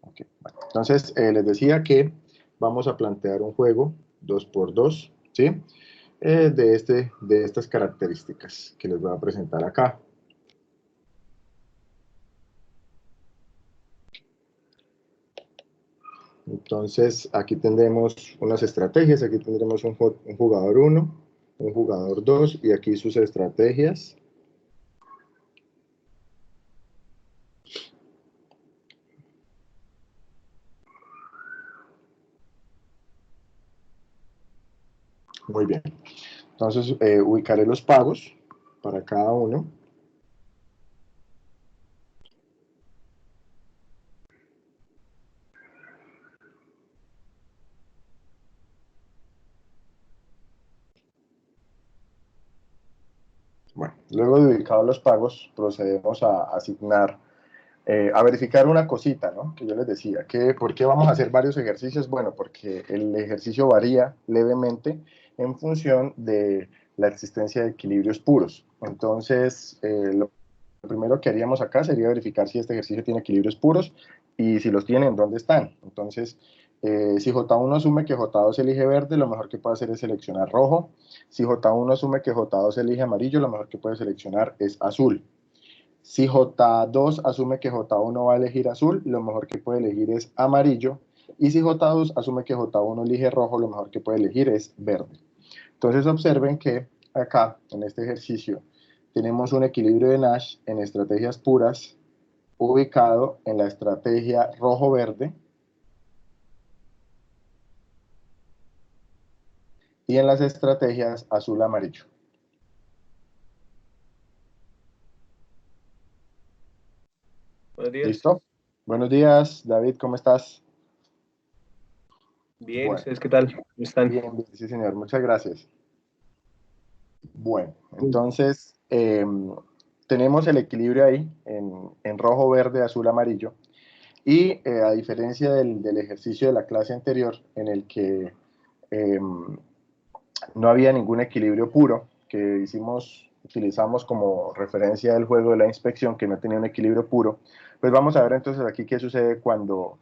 Okay, bueno. Entonces, les decía que vamos a plantear un juego 2x2, ¿sí? De estas características que les voy a presentar acá. Entonces, aquí tendremos unas estrategias, aquí tendremos un jugador 1, un jugador 2, y aquí sus estrategias. Muy bien. Entonces, ubicaré los pagos para cada uno. Bueno, luego de ubicados los pagos, procedemos a asignar, a verificar una cosita, ¿no? Que yo les decía, ¿por qué vamos a hacer varios ejercicios? Bueno, porque el ejercicio varía levemente en función de la existencia de equilibrios puros. Entonces, lo primero que haríamos acá sería verificar si este ejercicio tiene equilibrios puros y si los tiene, ¿en dónde están? Entonces, si J1 asume que J2 elige verde, lo mejor que puede hacer es seleccionar rojo. Si J1 asume que J2 elige amarillo, lo mejor que puede seleccionar es azul. Si J2 asume que J1 va a elegir azul, lo mejor que puede elegir es amarillo. Y si J2 asume que J1 elige rojo, lo mejor que puede elegir es verde. Entonces observen que acá, en este ejercicio, tenemos un equilibrio de Nash en estrategias puras ubicado en la estrategia rojo-verde y en las estrategias azul-amarillo. Buenos días. ¿Listo? Buenos días, David, ¿cómo estás? Bien, Bueno, ¿ustedes qué tal? ¿Cómo están? bien, sí, señor, muchas gracias. Bueno, entonces tenemos el equilibrio ahí en rojo, verde, azul, amarillo. Y a diferencia del ejercicio de la clase anterior, en el que no había ningún equilibrio puro, que utilizamos como referencia el juego de la inspección, que no tenía un equilibrio puro, pues vamos a ver entonces aquí qué sucede cuando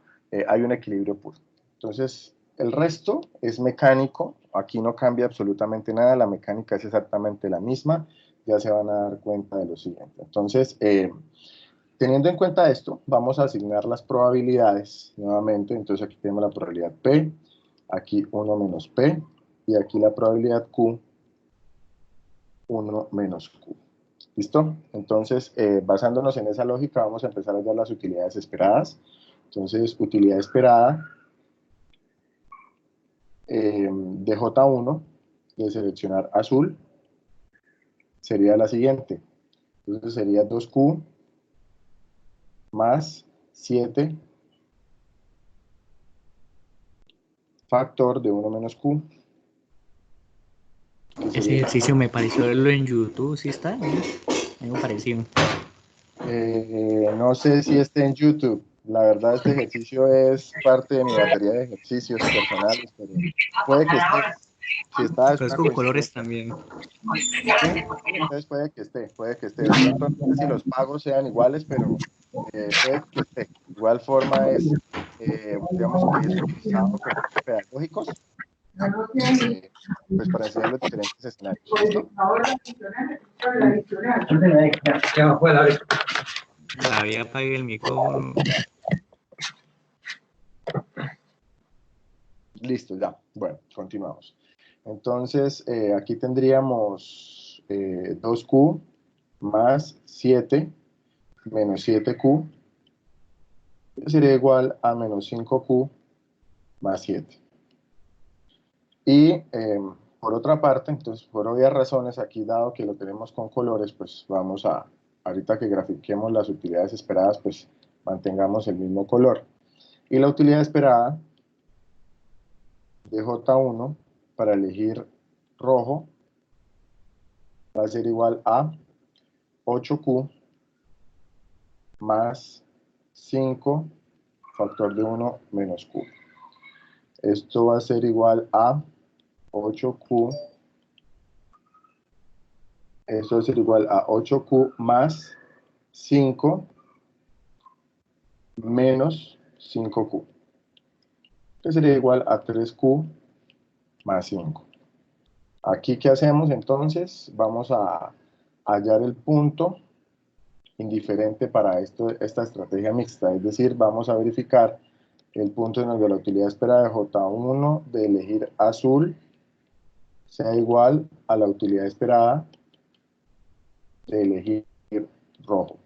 hay un equilibrio puro. Entonces, el resto es mecánico, aquí no cambia absolutamente nada, la mecánica es exactamente la misma, ya se van a dar cuenta de lo siguiente. Entonces, teniendo en cuenta esto, vamos a asignar las probabilidades nuevamente. Entonces aquí tenemos la probabilidad P, aquí 1 menos P, y aquí la probabilidad Q, 1 menos Q. ¿Listo? Entonces, basándonos en esa lógica, vamos a empezar a dar las utilidades esperadas. Entonces, utilidad esperada de J1, de seleccionar azul, sería la siguiente. Entonces, sería 2Q más 7 factor de 1 menos Q. Ese ejercicio me pareció verlo en YouTube, ¿sí está? A mí me pareció. No sé si esté en YouTube. La verdad, este ejercicio es parte de mi batería de ejercicios personales, pero puede que esté. Si está, es Pero es una con colores coincidencia. también. Sí, entonces puede que esté, puede que esté. De pronto no sé si los pagos sean iguales, pero puede que esté. Igual forma es, digamos que es utilizado con fines pedagógicos, pues para enseñar los diferentes escenarios. ¿Listo? Todavía apagué el micrófono. Listo, ya. Bueno, continuamos. Entonces, aquí tendríamos 2Q más 7 menos 7Q, que sería igual a menos 5Q más 7. Y por otra parte, entonces, por obvias razones, aquí dado que lo tenemos con colores, pues vamos a, ahorita que grafiquemos las utilidades esperadas, pues mantengamos el mismo color. Y la utilidad esperada de J1 para elegir rojo va a ser igual a 8Q más 5 factor de 1 menos Q. Esto va a ser igual a 8Q. Esto va a ser igual a 8Q más 5 menos 5Q, que sería igual a 3Q más 5. Aquí, ¿qué hacemos entonces? Vamos a hallar el punto indiferente para esta estrategia mixta, es decir, vamos a verificar el punto en el que la utilidad esperada de J1 de elegir azul sea igual a la utilidad esperada de elegir rojo.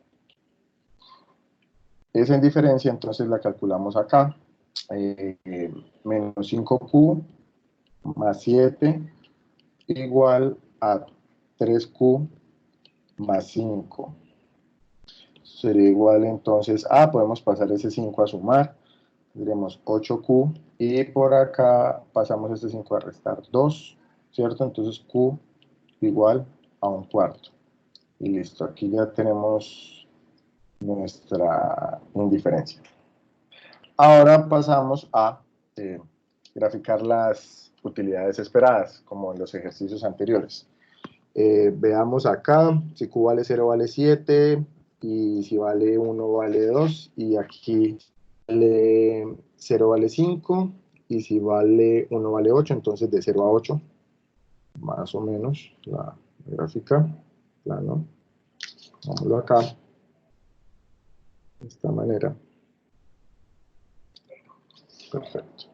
Esa indiferencia entonces la calculamos acá, menos 5Q más 7 igual a 3Q más 5. Sería igual entonces, podemos pasar ese 5 a sumar, tendremos 8Q, y por acá pasamos este 5 a restar 2, ¿cierto? Entonces Q igual a 1/4. Y listo, aquí ya tenemos nuestra indiferencia. Ahora pasamos a graficar las utilidades esperadas, como en los ejercicios anteriores. Veamos acá, si Q vale 0 vale 7, y si vale 1 vale 2, y aquí vale 0 vale 5, y si vale 1 vale 8, entonces de 0 a 8, más o menos la gráfica, plano. Vámonos acá, de esta manera. Perfecto.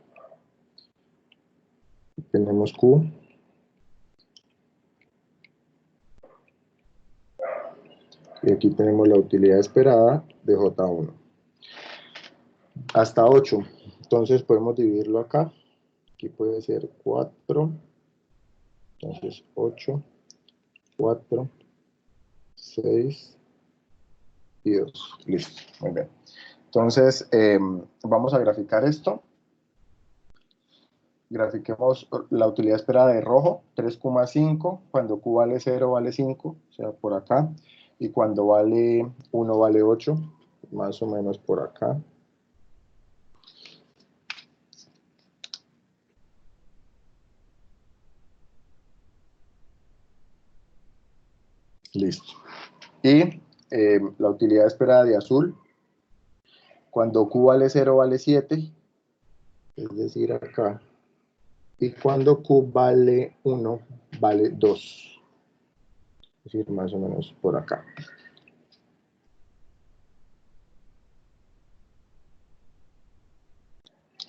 Tenemos Q. Y aquí tenemos la utilidad esperada de J1. Hasta 8. Entonces podemos dividirlo acá. Aquí puede ser 4. Entonces 8, 4, 6 y 2. Listo. Muy bien. Entonces vamos a graficar esto. Grafiquemos la utilidad esperada de rojo, 3Q más 5, cuando Q vale 0 vale 5, o sea, por acá, y cuando vale 1 vale 8, más o menos por acá. Listo. Y la utilidad esperada de azul, cuando Q vale 0 vale 7, es decir, acá, y cuando Q vale 1 vale 2, es decir, más o menos por acá.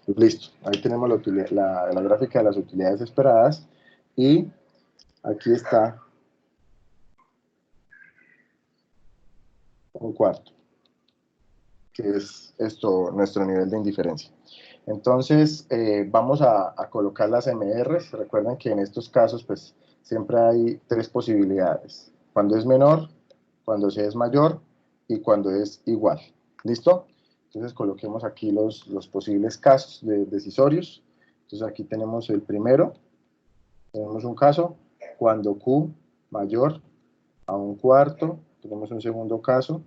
Listo, ahí tenemos la gráfica de las utilidades esperadas, y aquí está 1/4, que es esto, nuestro nivel de indiferencia. Entonces, vamos a colocar las MRs. Recuerden que en estos casos, pues, siempre hay 3 posibilidades. Cuando es menor, cuando C es mayor, y cuando es igual. ¿Listo? Entonces, coloquemos aquí los posibles casos decisorios. Entonces, aquí tenemos el primero. Tenemos un caso cuando Q mayor a 1/4. Tenemos un segundo caso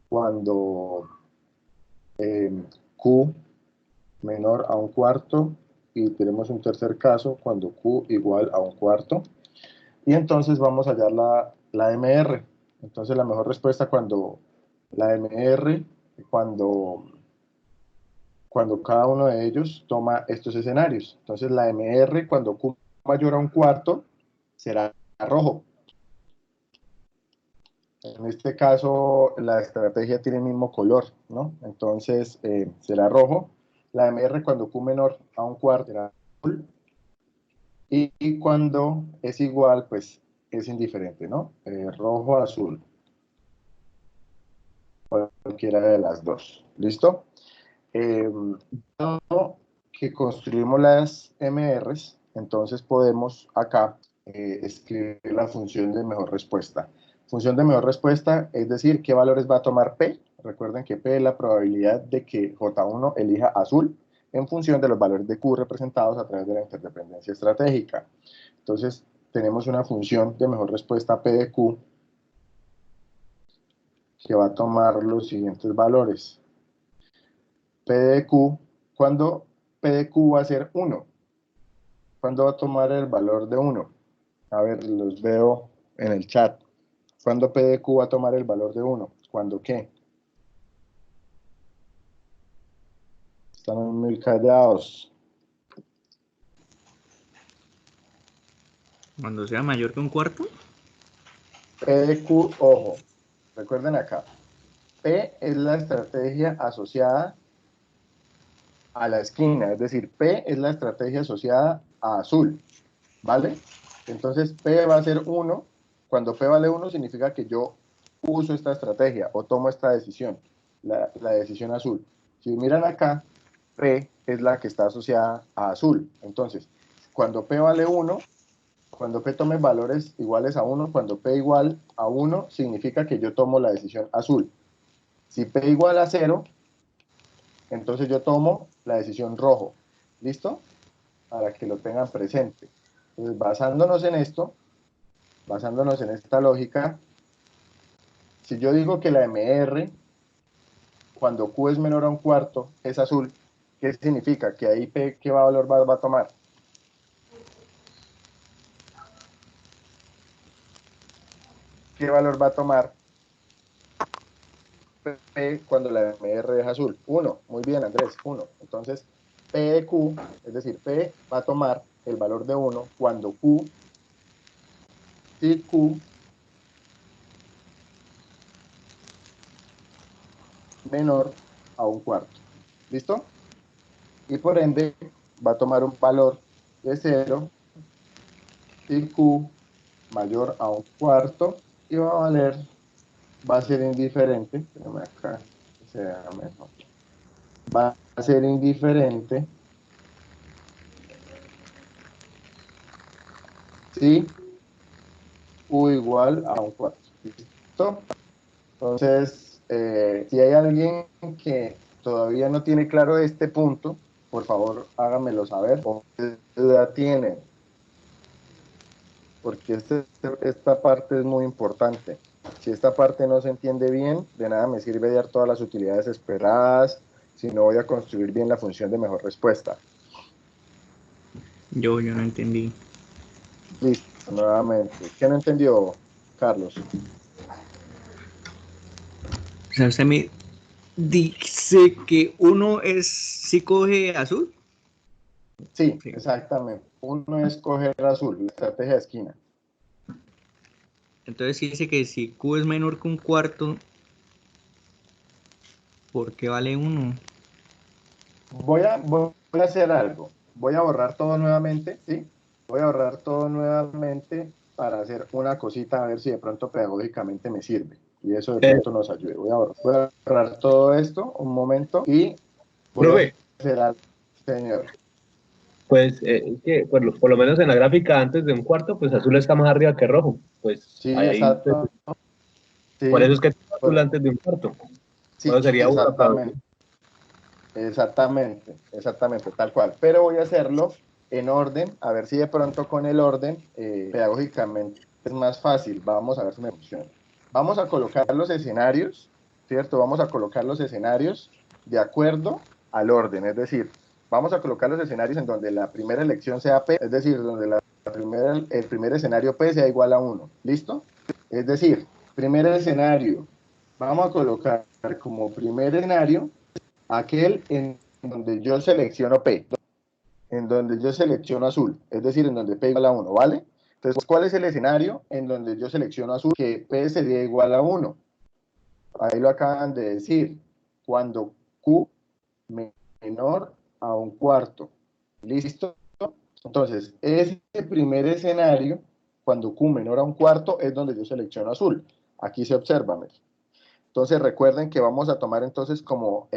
cuando Q menor a 1/4, y tenemos un tercer caso cuando Q igual a 1/4, y entonces vamos a hallar la MR. Entonces la mejor respuesta cuando la MR, cuando cada uno de ellos toma estos escenarios. Entonces la MR cuando Q mayor a 1/4 será rojo. En este caso, la estrategia tiene el mismo color, ¿no? Entonces, será rojo. La MR cuando Q menor a 1/4 será azul. Y cuando es igual, pues es indiferente, ¿no? Rojo, azul. Cualquiera de las dos. ¿Listo? Que construimos las MRs, entonces podemos acá escribir la función de mejor respuesta. Función de mejor respuesta, es decir, ¿qué valores va a tomar P? Recuerden que P es la probabilidad de que J1 elija azul en función de los valores de Q representados a través de la interdependencia estratégica. Entonces, tenemos una función de mejor respuesta P de Q que va a tomar los siguientes valores. P de Q, cuando P de Q va a ser 1. ¿Cuándo va a tomar el valor de 1? A ver, los veo en el chat. ¿Cuándo P de Q va a tomar el valor de 1? ¿Cuándo qué? Están muy callados. Cuando sea mayor que un cuarto. P de Q, ojo, recuerden acá. P es la estrategia asociada a la esquina, es decir, P es la estrategia asociada a azul, ¿vale? Entonces P va a ser 1. Cuando P vale 1 significa que yo uso esta estrategia o tomo esta decisión, la decisión azul. Si miran acá, P es la que está asociada a azul. Entonces, cuando P vale 1, cuando P tome valores iguales a 1, cuando P igual a 1, significa que yo tomo la decisión azul. Si P igual a 0, entonces yo tomo la decisión rojo. ¿Listo? Para que lo tengan presente. Entonces, basándonos en esto, basándonos en esta lógica, si yo digo que la MR, cuando Q es menor a un cuarto, es azul, ¿qué significa? Que ahí P, ¿qué valor va a tomar? ¿Qué valor va a tomar P cuando la MR es azul? 1. Muy bien, Andrés, 1. Entonces, P de Q, es decir, P va a tomar el valor de 1 cuando Q, si Q menor a un cuarto. ¿Listo? Y por ende va a tomar un valor de 0 si Q mayor a un cuarto y va a ser indiferente. Déjame acá que sea mejor. Va a ser indiferente si Q igual a un cuarto. ¿Listo? Entonces, si hay alguien que todavía no tiene claro este punto, por favor háganmelo saber. ¿O qué duda tienen? Porque esta parte es muy importante. Si esta parte no se entiende bien, de nada me sirve dar todas las utilidades esperadas, si no voy a construir bien la función de mejor respuesta. Yo no entendí. Listo, nuevamente. ¿Qué no entendió, Carlos? O sea, usted me dice que uno es si coge azul. Sí, Sí. exactamente. Uno es coger azul, la estrategia de esquina. Entonces dice que si Q es menor que un cuarto, ¿por qué vale uno? Voy a hacer algo. Voy a borrar todo nuevamente, ¿sí? Voy a borrar todo nuevamente para hacer una cosita, a ver si de pronto pedagógicamente me sirve. Y eso de pronto nos ayude. Voy a borrar todo esto un momento y voy a Profe, hacer algo, señor. pues es que por lo menos en la gráfica antes de un cuarto, pues azul está más arriba que rojo. Pues Sí, ahí, pues, exacto. por Sí, eso es que está azul por- antes de un cuarto. sí, Bueno, sería uno para exactamente. Exactamente, tal cual. Pero voy a hacerlo en orden, a ver si de pronto con el orden, pedagógicamente, es más fácil. Vamos a ver si me funciona. Vamos a colocar los escenarios, ¿cierto? Vamos a colocar los escenarios de acuerdo al orden, es decir, vamos a colocar los escenarios en donde la primera elección sea P, es decir, donde el primer escenario P sea igual a 1. ¿Listo? Es decir, primer escenario, vamos a colocar como primer escenario aquel en donde yo selecciono P, en donde yo selecciono azul, es decir, en donde P igual a 1, ¿vale? Entonces, ¿cuál es el escenario en donde yo selecciono azul? Que P sería igual a 1. Ahí lo acaban de decir. Cuando Q menor a un cuarto. ¿Listo? Entonces, ese primer escenario, cuando Q menor a un cuarto, es donde yo selecciono azul. Aquí se observa. Entonces, recuerden que vamos a tomar entonces como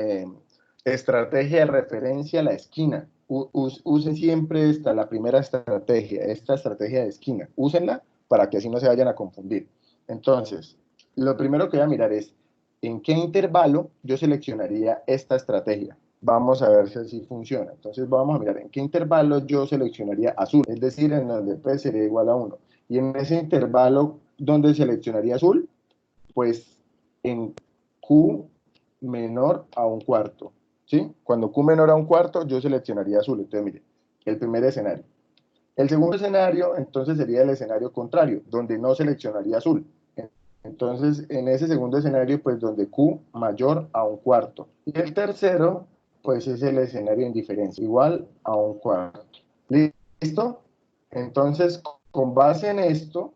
estrategia de referencia la esquina. Usen siempre la primera estrategia, esta estrategia de esquina. Úsenla para que así no se vayan a confundir. Entonces, lo primero que voy a mirar es en qué intervalo yo seleccionaría esta estrategia. Vamos a ver si así funciona. Entonces, vamos a mirar en qué intervalo yo seleccionaría azul, es decir, en donde P sería igual a 1. Y en ese intervalo donde seleccionaría azul, pues en Q menor a un cuarto, ¿sí? Cuando Q menor a un cuarto, yo seleccionaría azul. Entonces, mire, el primer escenario. El segundo escenario, entonces, sería el escenario contrario, donde no seleccionaría azul. Entonces, en ese segundo escenario, pues, donde Q mayor a un cuarto. Y el tercero, pues es el escenario de indiferencia, igual a un cuarto. ¿Listo? Entonces, con base en esto,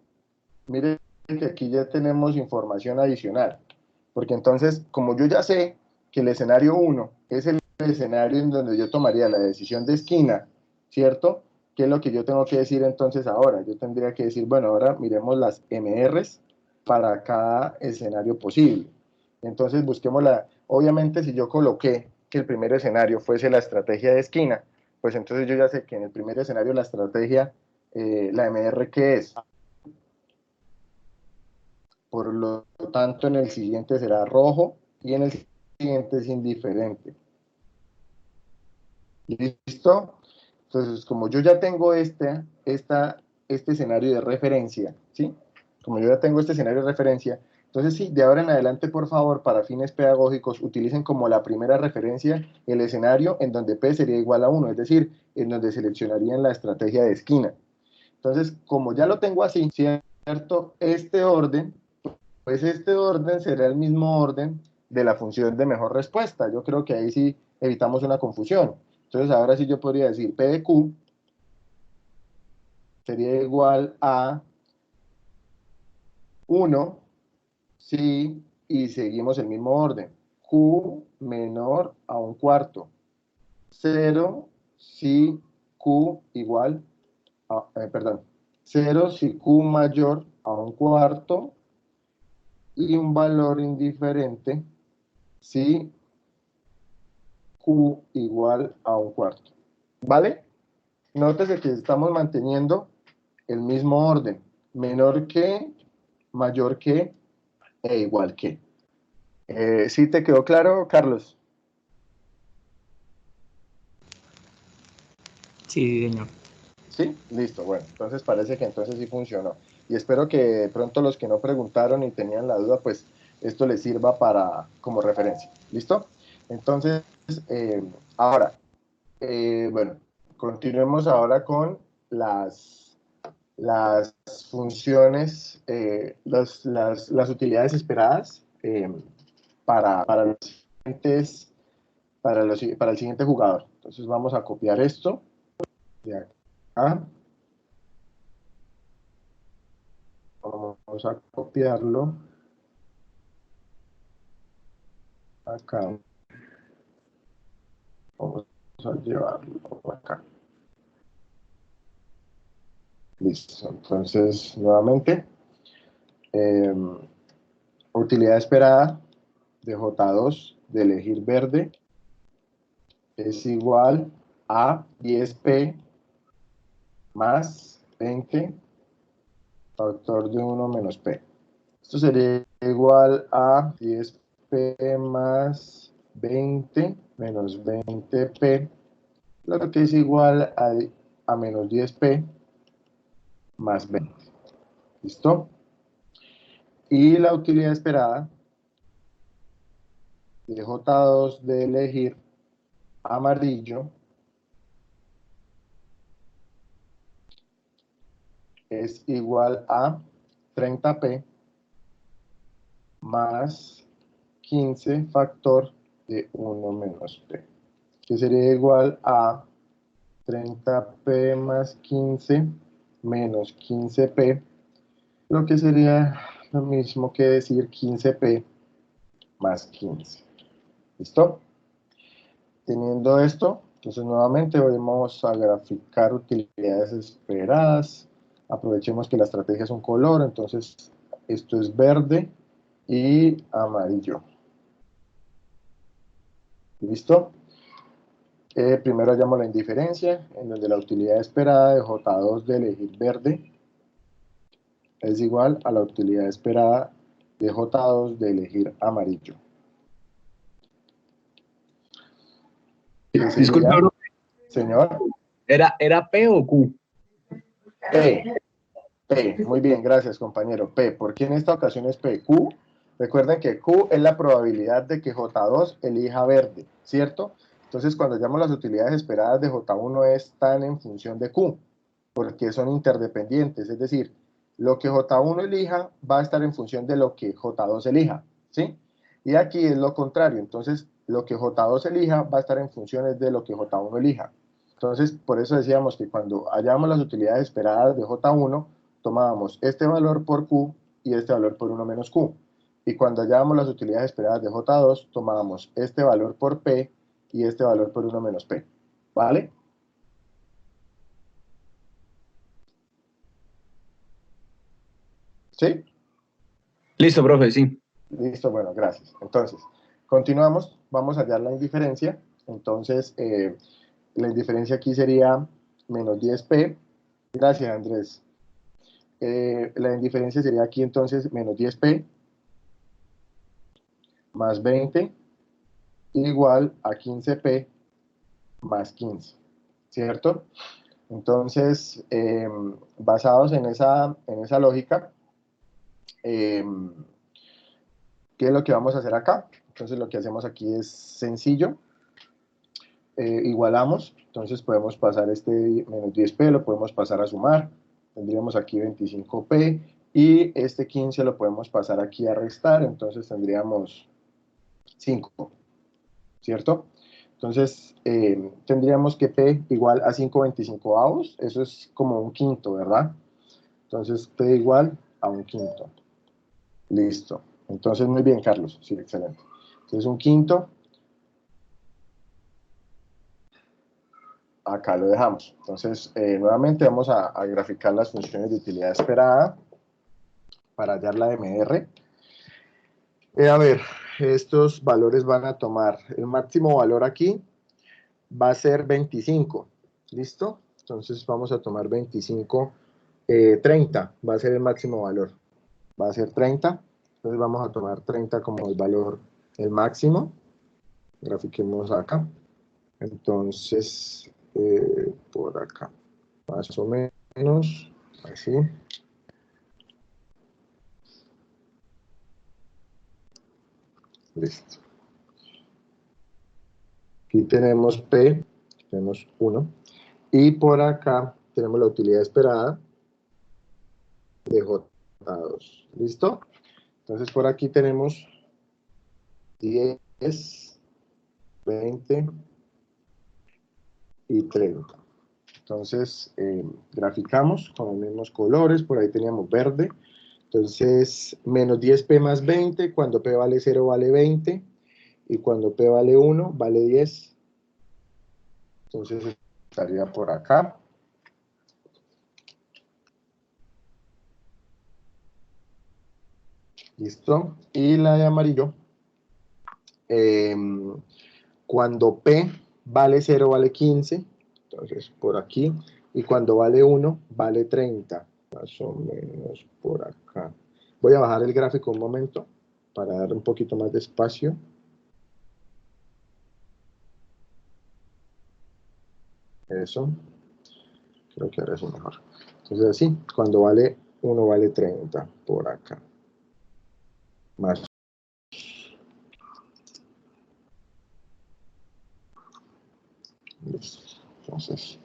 miren que aquí ya tenemos información adicional, porque entonces, como yo ya sé que el escenario 1 es el escenario en donde yo tomaría la decisión de esquina, ¿cierto? ¿Qué es lo que yo tengo que decir entonces ahora? Yo tendría que decir, bueno, ahora miremos las MRs para cada escenario posible. Entonces busquemos obviamente si yo coloqué que el primer escenario fuese la estrategia de esquina, pues entonces yo ya sé que en el primer escenario la estrategia, la MR, ¿qué es? Por lo tanto, en el siguiente será rojo y en el siguiente es indiferente. ¿Listo? Entonces, como yo ya tengo este escenario de referencia, ¿sí? Como yo ya tengo este escenario de referencia, entonces sí, de ahora en adelante, por favor, para fines pedagógicos, utilicen como la primera referencia el escenario en donde P sería igual a 1, es decir, en donde seleccionarían la estrategia de esquina. Entonces, como ya lo tengo así, ¿cierto? Pues este orden será el mismo orden de la función de mejor respuesta. Yo creo que ahí sí evitamos una confusión. Entonces ahora sí yo podría decir P de Q sería igual a 1, sí, y seguimos el mismo orden. Q menor a un cuarto. 0 si Q igual a, perdón, 0 si Q mayor a un cuarto y un valor indiferente si Q igual a un cuarto. ¿Vale? Nótese que estamos manteniendo el mismo orden. Menor que, mayor que e igual que. ¿Sí te quedó claro, Carlos? Sí, señor. Sí, listo. Bueno, entonces parece que entonces sí funcionó. Y espero que de pronto los que no preguntaron y tenían la duda, pues esto les sirva como referencia. ¿Listo? Entonces, ahora, bueno, continuemos ahora con las funciones, las utilidades esperadas para los siguientes, para el siguiente jugador. Entonces vamos a copiar esto de acá. Vamos a copiarlo acá. Vamos a llevarlo acá. Listo. Entonces, nuevamente, utilidad esperada de J2 de elegir verde es igual a 10P más 20 factor de 1 menos P. Esto sería igual a 10P más 20 menos 20P, lo que es igual a menos 10P más 20. ¿Listo? Y la utilidad esperada de J2 de elegir amarillo es igual a 30P más 15 factor de 1 menos P, que sería igual a 30P más 15 menos 15P, lo que sería lo mismo que decir 15P más 15. ¿Listo? Teniendo esto, entonces nuevamente vamos a graficar utilidades esperadas. Aprovechemos que la estrategia es un color, entonces esto es verde y amarillo. ¿Listo? Primero hallamos la indiferencia, en donde la utilidad esperada de J2 de elegir verde es igual a la utilidad esperada de J2 de elegir amarillo. Disculpe, bro. Señor. ¿Era P o Q? P, muy bien, gracias compañero. P, ¿por qué en esta ocasión es P? Q, recuerden que Q es la probabilidad de que J2 elija verde, ¿cierto? Entonces cuando llamo las utilidades esperadas de J1 están en función de Q, porque son interdependientes, es decir, lo que J1 elija va a estar en función de lo que J2 elija, ¿sí? Y aquí es lo contrario, entonces lo que J2 elija va a estar en funciones de lo que J1 elija. Entonces, por eso decíamos que cuando hallamos las utilidades esperadas de J1, tomábamos este valor por Q y este valor por 1 menos Q. Y cuando hallábamos las utilidades esperadas de J2, tomábamos este valor por P y este valor por 1 menos P. ¿Vale? ¿Sí? Listo, profe, sí. Listo, bueno, gracias. Entonces, continuamos, vamos a hallar la indiferencia. Entonces, la indiferencia aquí sería menos 10p. Gracias, Andrés. La indiferencia sería aquí entonces menos 10p más 20 igual a 15p más 15, ¿cierto? Entonces, basados en esa lógica, ¿qué es lo que vamos a hacer acá? Entonces, lo que hacemos aquí es sencillo. Igualamos, entonces podemos pasar este menos 10p, lo podemos pasar a sumar, tendríamos aquí 25p, y este 15 lo podemos pasar aquí a restar, entonces tendríamos 5, ¿cierto? Entonces tendríamos que p igual a 5/25, eso es como un quinto, ¿verdad? Entonces p igual a un quinto. Listo. Entonces muy bien, Carlos, sí, excelente. Entonces un quinto. Acá lo dejamos. Entonces, nuevamente vamos a graficar las funciones de utilidad esperada para hallar la MR. A ver, estos valores van a tomar, el máximo valor aquí va a ser 25, ¿listo? Entonces vamos a tomar 25, 30 va a ser el máximo valor, va a ser 30, entonces vamos a tomar 30 como el valor, el máximo, grafiquemos acá, entonces por acá, más o menos, así. Listo. Aquí tenemos P, tenemos 1, y por acá tenemos la utilidad esperada de J2. ¿Listo? Entonces por aquí tenemos 10, 20 y 30. Entonces graficamos con los mismos colores, por ahí teníamos verde. Entonces menos 10p más 20, cuando p vale 0 vale 20, y cuando p vale 1 vale 10. Entonces estaría por acá. ¿Listo? Y la de amarillo, cuando P vale 0 vale 15, entonces por aquí, y cuando vale 1 vale 30, más o menos por acá. Voy a bajar el gráfico un momento para dar un poquito más de espacio. Eso, creo que ahora es mejor. Entonces así, cuando vale 1 vale 30, por acá. Más. Listo. Entonces,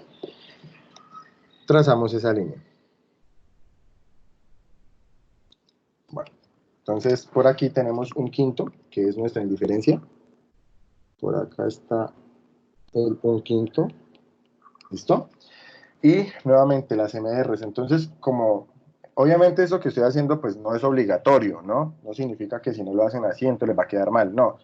trazamos esa línea. Bueno, entonces por aquí tenemos un quinto, que es nuestra indiferencia. Por acá está un quinto. ¿Listo? Y nuevamente las MRs. Entonces, como obviamente eso que estoy haciendo pues no es obligatorio, ¿no? No significa que si no lo hacen así entonces les va a quedar mal, no.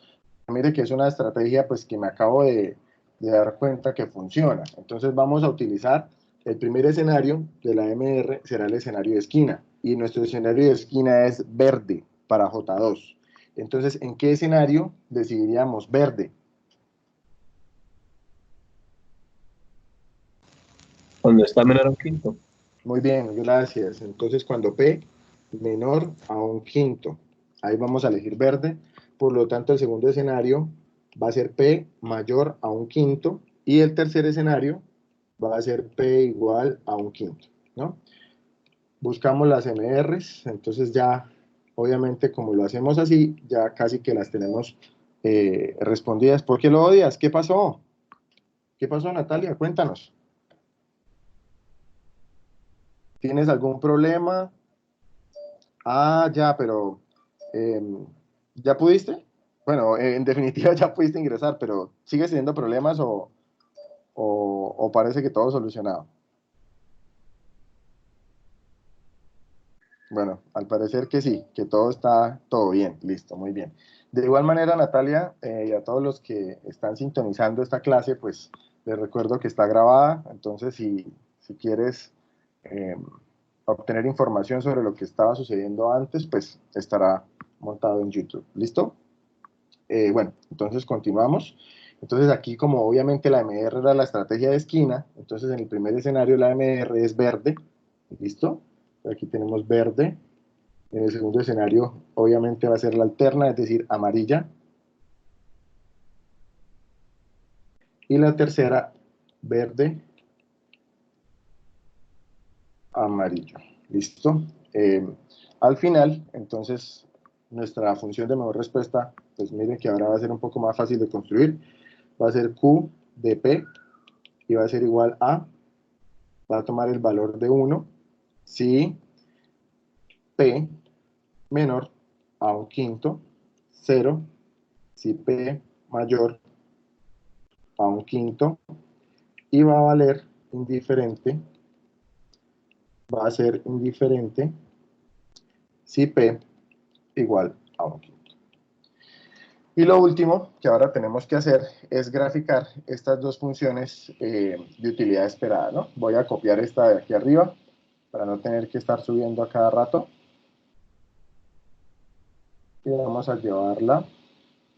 Mire que es una estrategia pues que me acabo de dar cuenta que funciona. Entonces vamos a utilizar el primer escenario de la MR, será el escenario de esquina. Y nuestro escenario de esquina es verde para J2. Entonces, ¿en qué escenario decidiríamos verde? Cuando está menor a un quinto. Muy bien, gracias. Entonces, cuando P menor a un quinto, ahí vamos a elegir verde. Por lo tanto, el segundo escenario va a ser P mayor a un quinto y el tercer escenario va a ser P igual a un quinto, ¿no? Buscamos las MRs, entonces ya, obviamente, como lo hacemos así, ya casi que las tenemos respondidas. ¿Por qué lo odias? ¿Qué pasó? ¿Qué pasó, Natalia? Cuéntanos. ¿Tienes algún problema? Ah, ya, pero ¿ya pudiste? Bueno, en definitiva ya pudiste ingresar, pero ¿sigues teniendo problemas o parece que todo solucionado? Bueno, al parecer que sí, que todo está todo bien, listo, muy bien. De igual manera, Natalia, y a todos los que están sintonizando esta clase, pues les recuerdo que está grabada, entonces si quieres eh, obtener información sobre lo que estaba sucediendo antes, pues estará montado en YouTube, ¿listo? Bueno, entonces continuamos. Entonces aquí como obviamente la MR era la estrategia de esquina, entonces en el primer escenario la MR es verde, ¿listo? Aquí tenemos verde. En el segundo escenario obviamente va a ser la alterna, es decir, amarilla. Y la tercera, verde, amarillo, ¿listo? Al final, entonces, nuestra función de mejor respuesta, pues miren que ahora va a ser un poco más fácil de construir, va a ser Q de P y va a ser igual a, va a tomar el valor de 1 si P menor a un quinto, 0 si P mayor a un quinto, y va a valer indiferente, va a ser indiferente si P igual a un quinto. Y lo último que ahora tenemos que hacer es graficar estas dos funciones de utilidad esperada, ¿no? Voy a copiar esta de aquí arriba para no tener que estar subiendo a cada rato. Y vamos a llevarla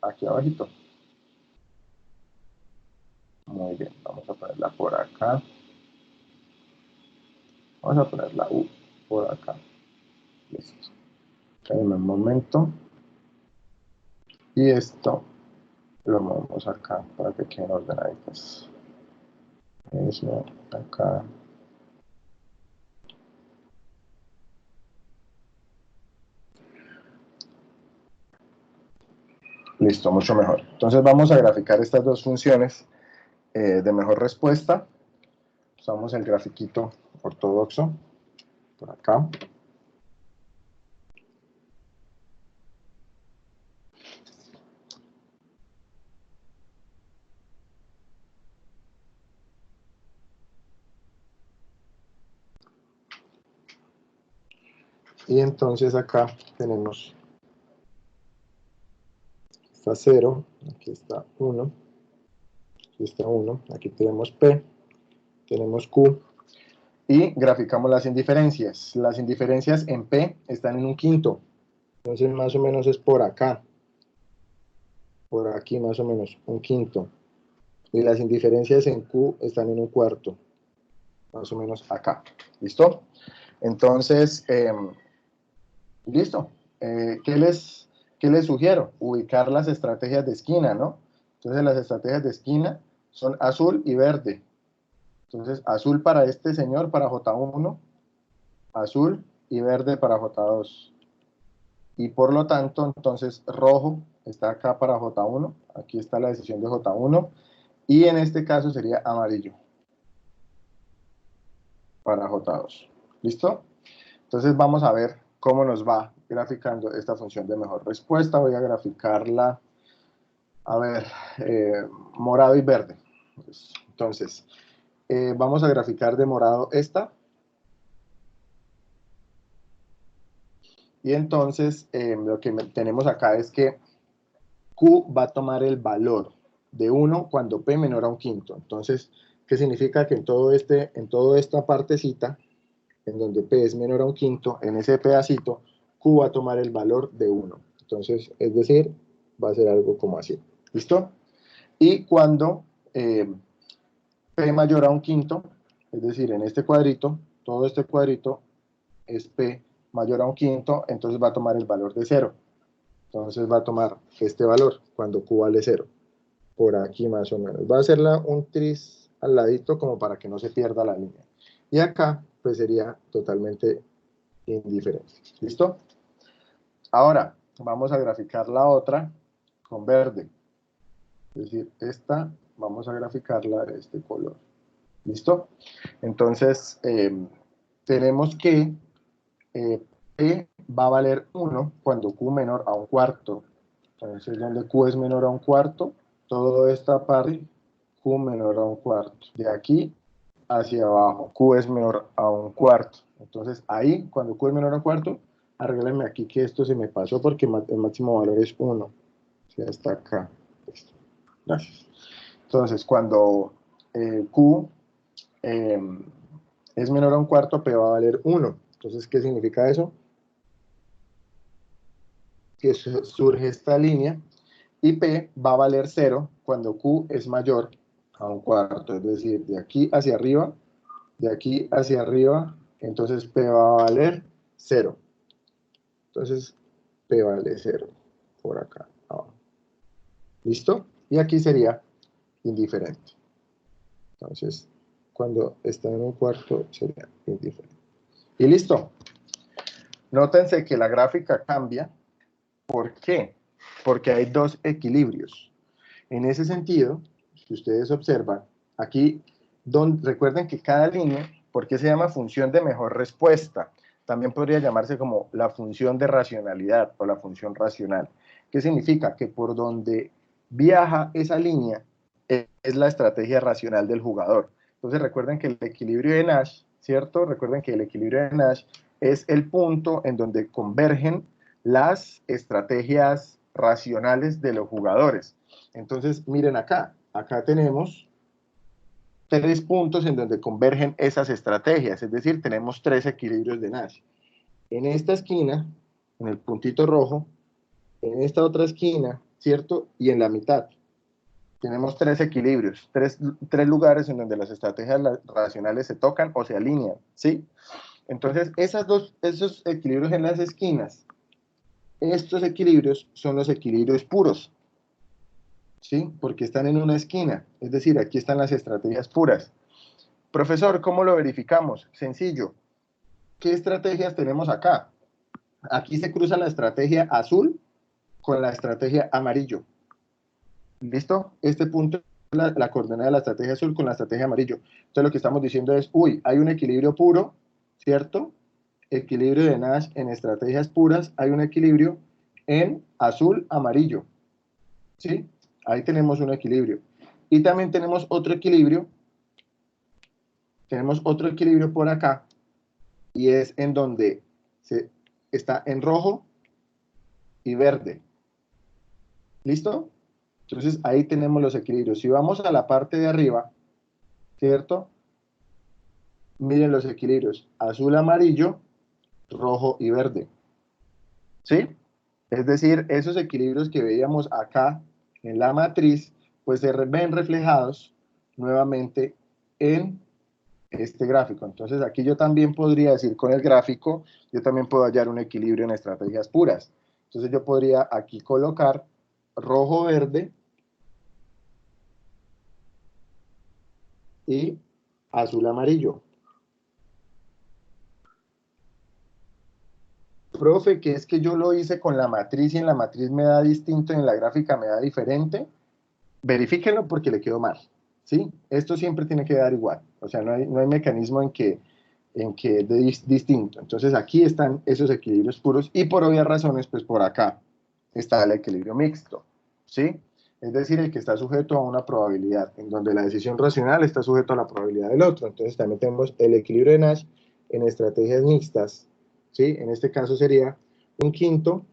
aquí abajito. Muy bien, vamos a ponerla por acá. Vamos a poner la U por acá. Listo. En un momento. Y esto lo movemos acá para que queden ordenaditas. Eso, acá. Listo, mucho mejor. Entonces vamos a graficar estas dos funciones de mejor respuesta. Usamos el grafiquito ortodoxo por acá. Y entonces acá tenemos, está 0, aquí está 1, aquí está 1, aquí tenemos P, tenemos Q, y graficamos las indiferencias. Las indiferencias en P están en un quinto, entonces más o menos es por acá, por aquí más o menos, un quinto. Y las indiferencias en Q están en un cuarto, más o menos acá. ¿Listo? Entonces, listo. ¿Qué les sugiero? Ubicar las estrategias de esquina, ¿no? Entonces, las estrategias de esquina son azul y verde. Entonces, azul para este señor, para J1, azul y verde para J2. Y por lo tanto, entonces, rojo está acá para J1. Aquí está la decisión de J1. Y en este caso sería amarillo para J2. ¿Listo? Entonces vamos a ver cómo nos va graficando esta función de mejor respuesta. Voy a graficarla, a ver, morado y verde. Entonces, vamos a graficar de morado esta. Y entonces lo que tenemos acá es que Q va a tomar el valor de 1 cuando P menor a un quinto. Entonces, ¿qué significa? Que en toda esta partecita, en donde P es menor a un quinto, en ese pedacito, Q va a tomar el valor de 1. Entonces, es decir, va a ser algo como así. ¿Listo? Y cuando P mayor a un quinto, es decir, en este cuadrito, todo este cuadrito es P mayor a un quinto, entonces va a tomar el valor de 0. Entonces va a tomar este valor cuando Q vale 0. Por aquí más o menos. Va a hacerla un tris al ladito como para que no se pierda la línea. Y acá pues sería totalmente indiferente. ¿Listo? Ahora vamos a graficar la otra con verde. Es decir, esta vamos a graficarla de este color. ¿Listo? Entonces tenemos que P va a valer 1 cuando Q menor a un cuarto. Entonces, donde Q es menor a un cuarto, todo esta parte, Q menor a un cuarto. De aquí hacia abajo, Q es menor a un cuarto. Entonces, ahí, cuando Q es menor a un cuarto, arréglenme aquí que esto se me pasó porque el máximo valor es 1. O sea, está acá. Listo. Gracias. Entonces, cuando Q es menor a un cuarto, P va a valer 1. Entonces, ¿qué significa eso? Que surge esta línea y P va a valer 0 cuando Q es mayor a un cuarto. Es decir, de aquí hacia arriba, entonces P va a valer 0. Entonces, P vale 0 por acá abajo. ¿Listo? Y aquí sería indiferente. Entonces, cuando está en un cuarto, sería indiferente. Y listo. Nótense que la gráfica cambia. ¿Por qué? Porque hay dos equilibrios. En ese sentido, si ustedes observan, aquí recuerden que cada línea, ¿por qué se llama función de mejor respuesta? También podría llamarse como la función de racionalidad o la función racional. ¿Qué significa? Que por donde viaja esa línea es la estrategia racional del jugador. Entonces recuerden que el equilibrio de Nash, ¿cierto? Recuerden que el equilibrio de Nash es el punto en donde convergen las estrategias racionales de los jugadores. Entonces, miren acá tenemos 3 puntos en donde convergen esas estrategias, es decir, tenemos 3 equilibrios de Nash. En esta esquina, en el puntito rojo, en esta otra esquina, ¿cierto? Y en la mitad. Tenemos 3 equilibrios, tres lugares en donde las estrategias racionales se tocan o se alinean, ¿sí? Entonces, esos equilibrios en las esquinas, estos equilibrios son los equilibrios puros, ¿sí? Porque están en una esquina, es decir, aquí están las estrategias puras. Profesor, ¿cómo lo verificamos? Sencillo. ¿Qué estrategias tenemos acá? Aquí se cruza la estrategia azul con la estrategia amarillo. ¿Listo? Este punto es la coordenada de la estrategia azul con la estrategia amarillo. Entonces lo que estamos diciendo es, uy, hay un equilibrio puro, ¿cierto? Equilibrio de Nash en estrategias puras, hay un equilibrio en azul-amarillo, ¿sí? Ahí tenemos un equilibrio. Y también tenemos otro equilibrio por acá, y es en donde está en rojo y verde. ¿Listo? Entonces ahí tenemos los equilibrios. Si vamos a la parte de arriba, ¿cierto? Miren los equilibrios, azul-amarillo, rojo y verde. ¿Sí? Es decir, esos equilibrios que veíamos acá en la matriz, pues se ven reflejados nuevamente en este gráfico. Entonces aquí yo también podría decir con el gráfico, yo también puedo hallar un equilibrio en estrategias puras. Entonces yo podría aquí colocar rojo-verde y azul-amarillo. Profe, que es que yo lo hice con la matriz y en la matriz me da distinto y en la gráfica me da diferente. Verifíquenlo porque le quedó mal, ¿sí? Esto siempre tiene que dar igual, o sea, no hay mecanismo en que dé distinto. Entonces aquí están esos equilibrios puros y por obvias razones, pues por acá está el equilibrio mixto, ¿sí? Es decir, el que está sujeto a una probabilidad, en donde la decisión racional está sujeto a la probabilidad del otro. Entonces también tenemos el equilibrio de Nash en estrategias mixtas, ¿sí? En este caso sería un quinto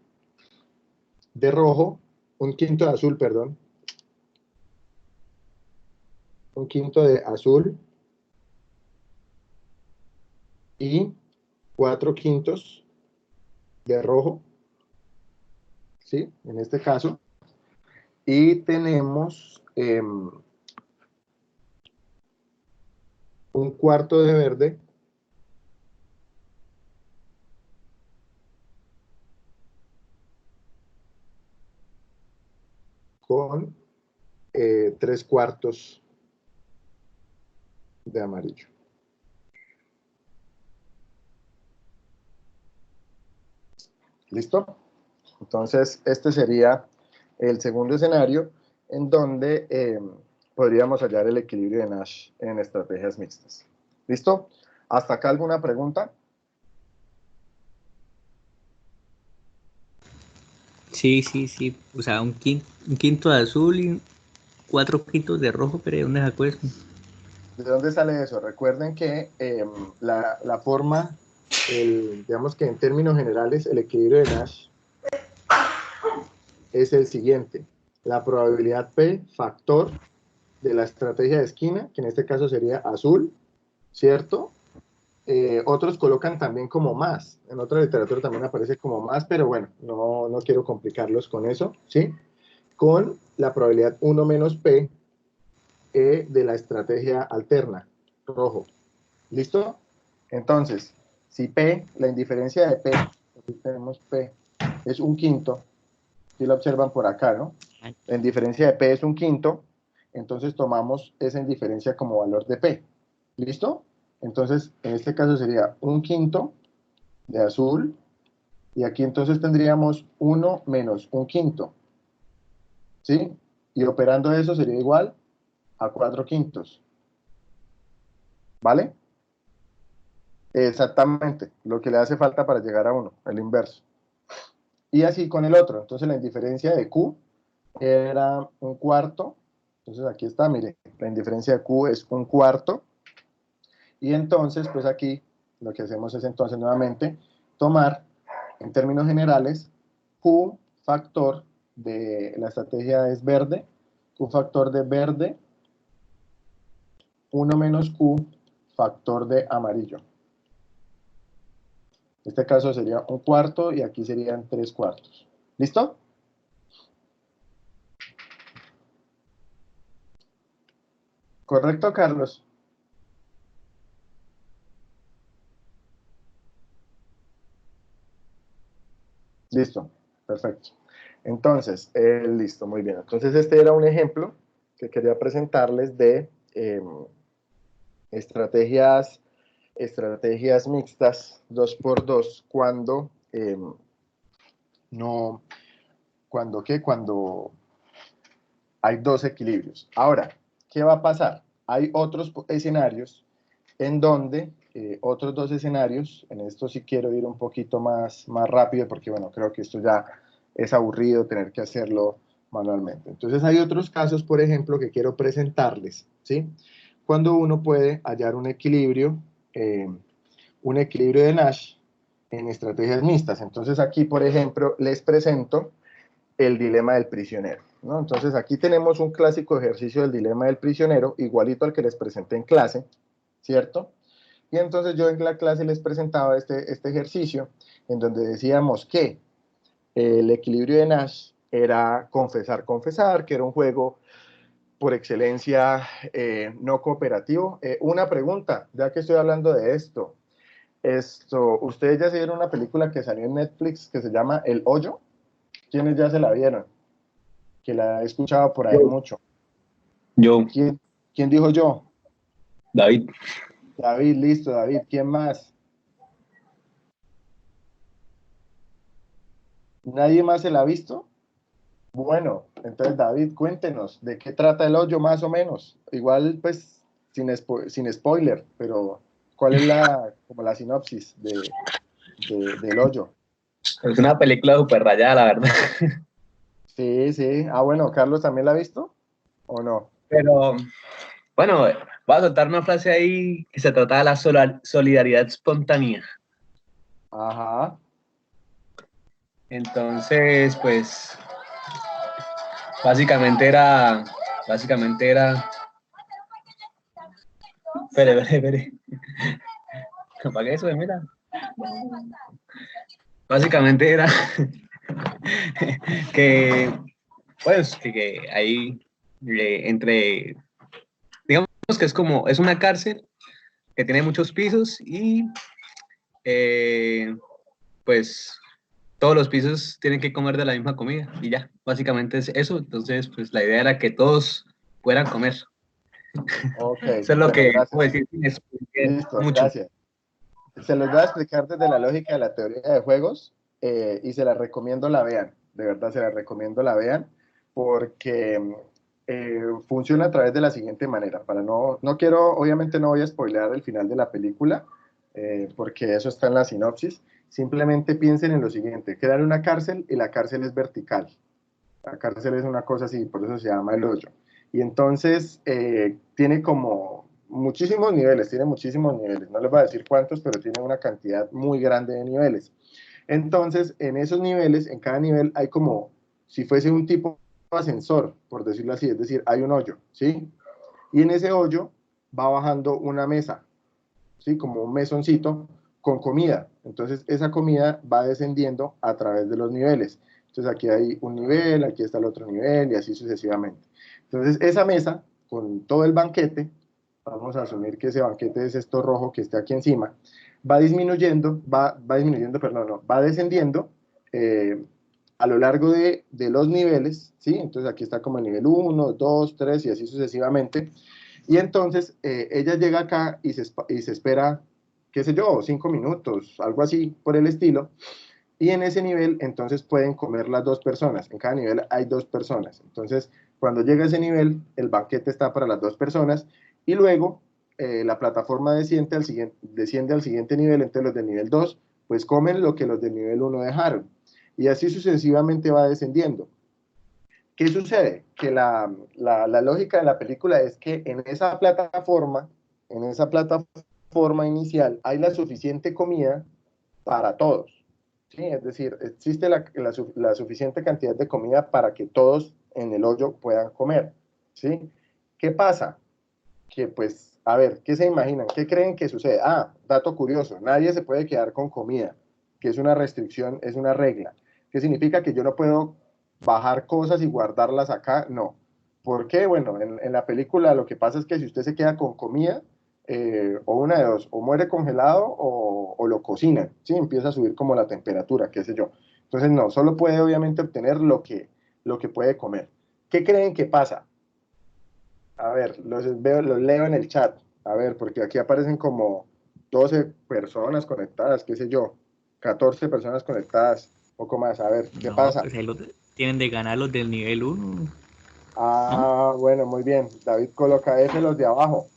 de rojo, un quinto de azul, perdón, un quinto de azul y 4 quintos de rojo, ¿sí? En este caso. Y tenemos un cuarto de verde con 3 cuartos de amarillo. ¿Listo? Entonces, este sería el segundo escenario en donde podríamos hallar el equilibrio de Nash en estrategias mixtas. ¿Listo? ¿Hasta acá alguna pregunta? Sí, sí, sí. O sea, un quinto de azul y 4 quintos de rojo, pero ¿dónde sacó eso? ¿De dónde sale eso? Recuerden que la forma, digamos que en términos generales, el equilibrio de Nash es el siguiente. La probabilidad P, factor de la estrategia de esquina, que en este caso sería azul, ¿cierto? Otros colocan también como más. En otra literatura también aparece como más, pero bueno, no quiero complicarlos con eso, ¿sí? Con la probabilidad 1 menos P de la estrategia alterna, rojo. ¿Listo? Entonces, si P, la indiferencia de P, aquí tenemos P, es un quinto, si lo observan por acá, ¿no? La indiferencia de P es un quinto, entonces tomamos esa indiferencia como valor de P. ¿Listo? Entonces, en este caso sería un quinto de azul, y aquí entonces tendríamos 1 menos un quinto, ¿sí? Y operando eso sería igual a 4 quintos, ¿vale? Exactamente, lo que le hace falta para llegar a 1, el inverso. Y así con el otro, entonces la indiferencia de Q era un cuarto, entonces aquí está, mire, la indiferencia de Q es un cuarto, y entonces pues aquí lo que hacemos es entonces nuevamente tomar en términos generales Q factor de la estrategia es verde, Q factor de verde, 1 menos Q factor de amarillo. En este caso sería un cuarto y aquí serían 3 cuartos. ¿Listo? ¿Correcto, Carlos? Listo, perfecto. Entonces, listo, muy bien. Entonces, este era un ejemplo que quería presentarles de estrategias, estrategias mixtas 2x2 cuando no, cuando qué, cuando hay dos equilibrios. Ahora, ¿qué va a pasar? Hay otros escenarios en donde, otros dos escenarios, en esto sí quiero ir un poquito más rápido porque, bueno, creo que esto ya es aburrido tener que hacerlo manualmente. Entonces hay otros casos, por ejemplo, que quiero presentarles, ¿sí? Cuando uno puede hallar un equilibrio de Nash en estrategias mixtas. Entonces aquí, por ejemplo, les presento el dilema del prisionero, ¿no? Entonces aquí tenemos un clásico ejercicio del dilema del prisionero, igualito al que les presenté en clase, ¿cierto? Y entonces yo en la clase les presentaba este ejercicio en donde decíamos que el equilibrio de Nash era confesar, confesar, que era un juego por excelencia no cooperativo. Una pregunta, ya que estoy hablando de ¿ustedes ya se vieron una película que salió en Netflix que se llama El Hoyo? ¿Quiénes ya se la vieron? Que la he escuchado por ahí mucho. Yo, ¿Quién dijo yo? David. David, listo, David. ¿Quién más? ¿Nadie más se la ha visto? Bueno, entonces David, cuéntenos, ¿de qué trata el hoyo más o menos? Igual, pues, sin spoiler, pero ¿cuál es como la sinopsis del hoyo? Es una película súper rayada, la verdad. Sí, sí. Ah, bueno, ¿Carlos también la ha visto? ¿O no? Pero, bueno, voy a soltar una frase ahí que se trata de la solidaridad espontánea. Ajá. Entonces, pues, básicamente era, espere, apague eso, mira. Básicamente era que, pues, que ahí, entre, digamos que es una cárcel que tiene muchos pisos y, pues, todos los pisos tienen que comer de la misma comida y ya, básicamente es eso. Entonces, pues la idea era que todos puedan comer. Ok, Eso es lo bueno, que gracias. puedo decir sin explicar Listo, mucho. gracias. Se los voy a explicar desde la lógica de la teoría de juegos y se la recomiendo la vean, de verdad se la recomiendo la vean porque funciona a través de la siguiente manera. Para no quiero, obviamente no voy a spoilear el final de la película porque eso está en la sinopsis. simplemente piensen en lo siguiente, crean una cárcel y la cárcel es vertical. La cárcel es una cosa así, por eso se llama el hoyo. Y entonces tiene como muchísimos niveles, tiene muchísimos niveles. No les voy a decir cuántos, pero tiene una cantidad muy grande de niveles. Entonces, en esos niveles, en cada nivel hay como si fuese un tipo de ascensor, por decirlo así, es decir, hay un hoyo, ¿sí? Y en ese hoyo va bajando una mesa, ¿sí? Como un mesoncito con comida. Entonces, esa comida va descendiendo a través de los niveles. Entonces, aquí hay un nivel, aquí está el otro nivel y así sucesivamente. Entonces, esa mesa con todo el banquete, vamos a asumir que ese banquete es esto rojo que está aquí encima, va disminuyendo, perdón, no, va descendiendo a lo largo de los niveles, ¿sí? Entonces aquí está como el nivel 1, 2, 3 y así sucesivamente. Y entonces ella llega acá y se espera, qué sé yo, 5 minutos, algo así por el estilo. Y en ese nivel entonces pueden comer las dos personas. En cada nivel hay dos personas. Entonces cuando llega a ese nivel, el banquete está para las dos personas y luego la plataforma desciende al siguiente nivel, entonces los del nivel 2 pues comen lo que los del nivel 1 dejaron. Y así sucesivamente va descendiendo. ¿Qué sucede? Que la lógica de la película es que en esa plataforma inicial, hay la suficiente comida para todos. ¿Sí? Es decir, existe la suficiente cantidad de comida para que todos en el hoyo puedan comer. ¿Sí? ¿Qué pasa? Que pues, a ver, ¿qué se imaginan? ¿Qué creen que sucede? Ah, dato curioso, nadie se puede quedar con comida, que es una restricción, es una regla. ¿Qué significa? Que yo no puedo bajar cosas y guardarlas acá, no. ¿Por qué? Bueno, en la película lo que pasa es que si usted se queda con comida, o una de dos, o muere congelado o lo cocinan, ¿sí? Empieza a subir como la temperatura, qué sé yo. Entonces, no, solo puede obviamente obtener lo que puede comer. ¿Qué creen que pasa? A ver, los leo en el chat. A ver, porque aquí aparecen como 12 personas conectadas, qué sé yo, 14 personas conectadas, poco más. A ver, ¿qué No, pasa? pues ahí tienen de ganar los del nivel 1, ¿no? Ah, bueno, muy bien. David coloca F los de abajo.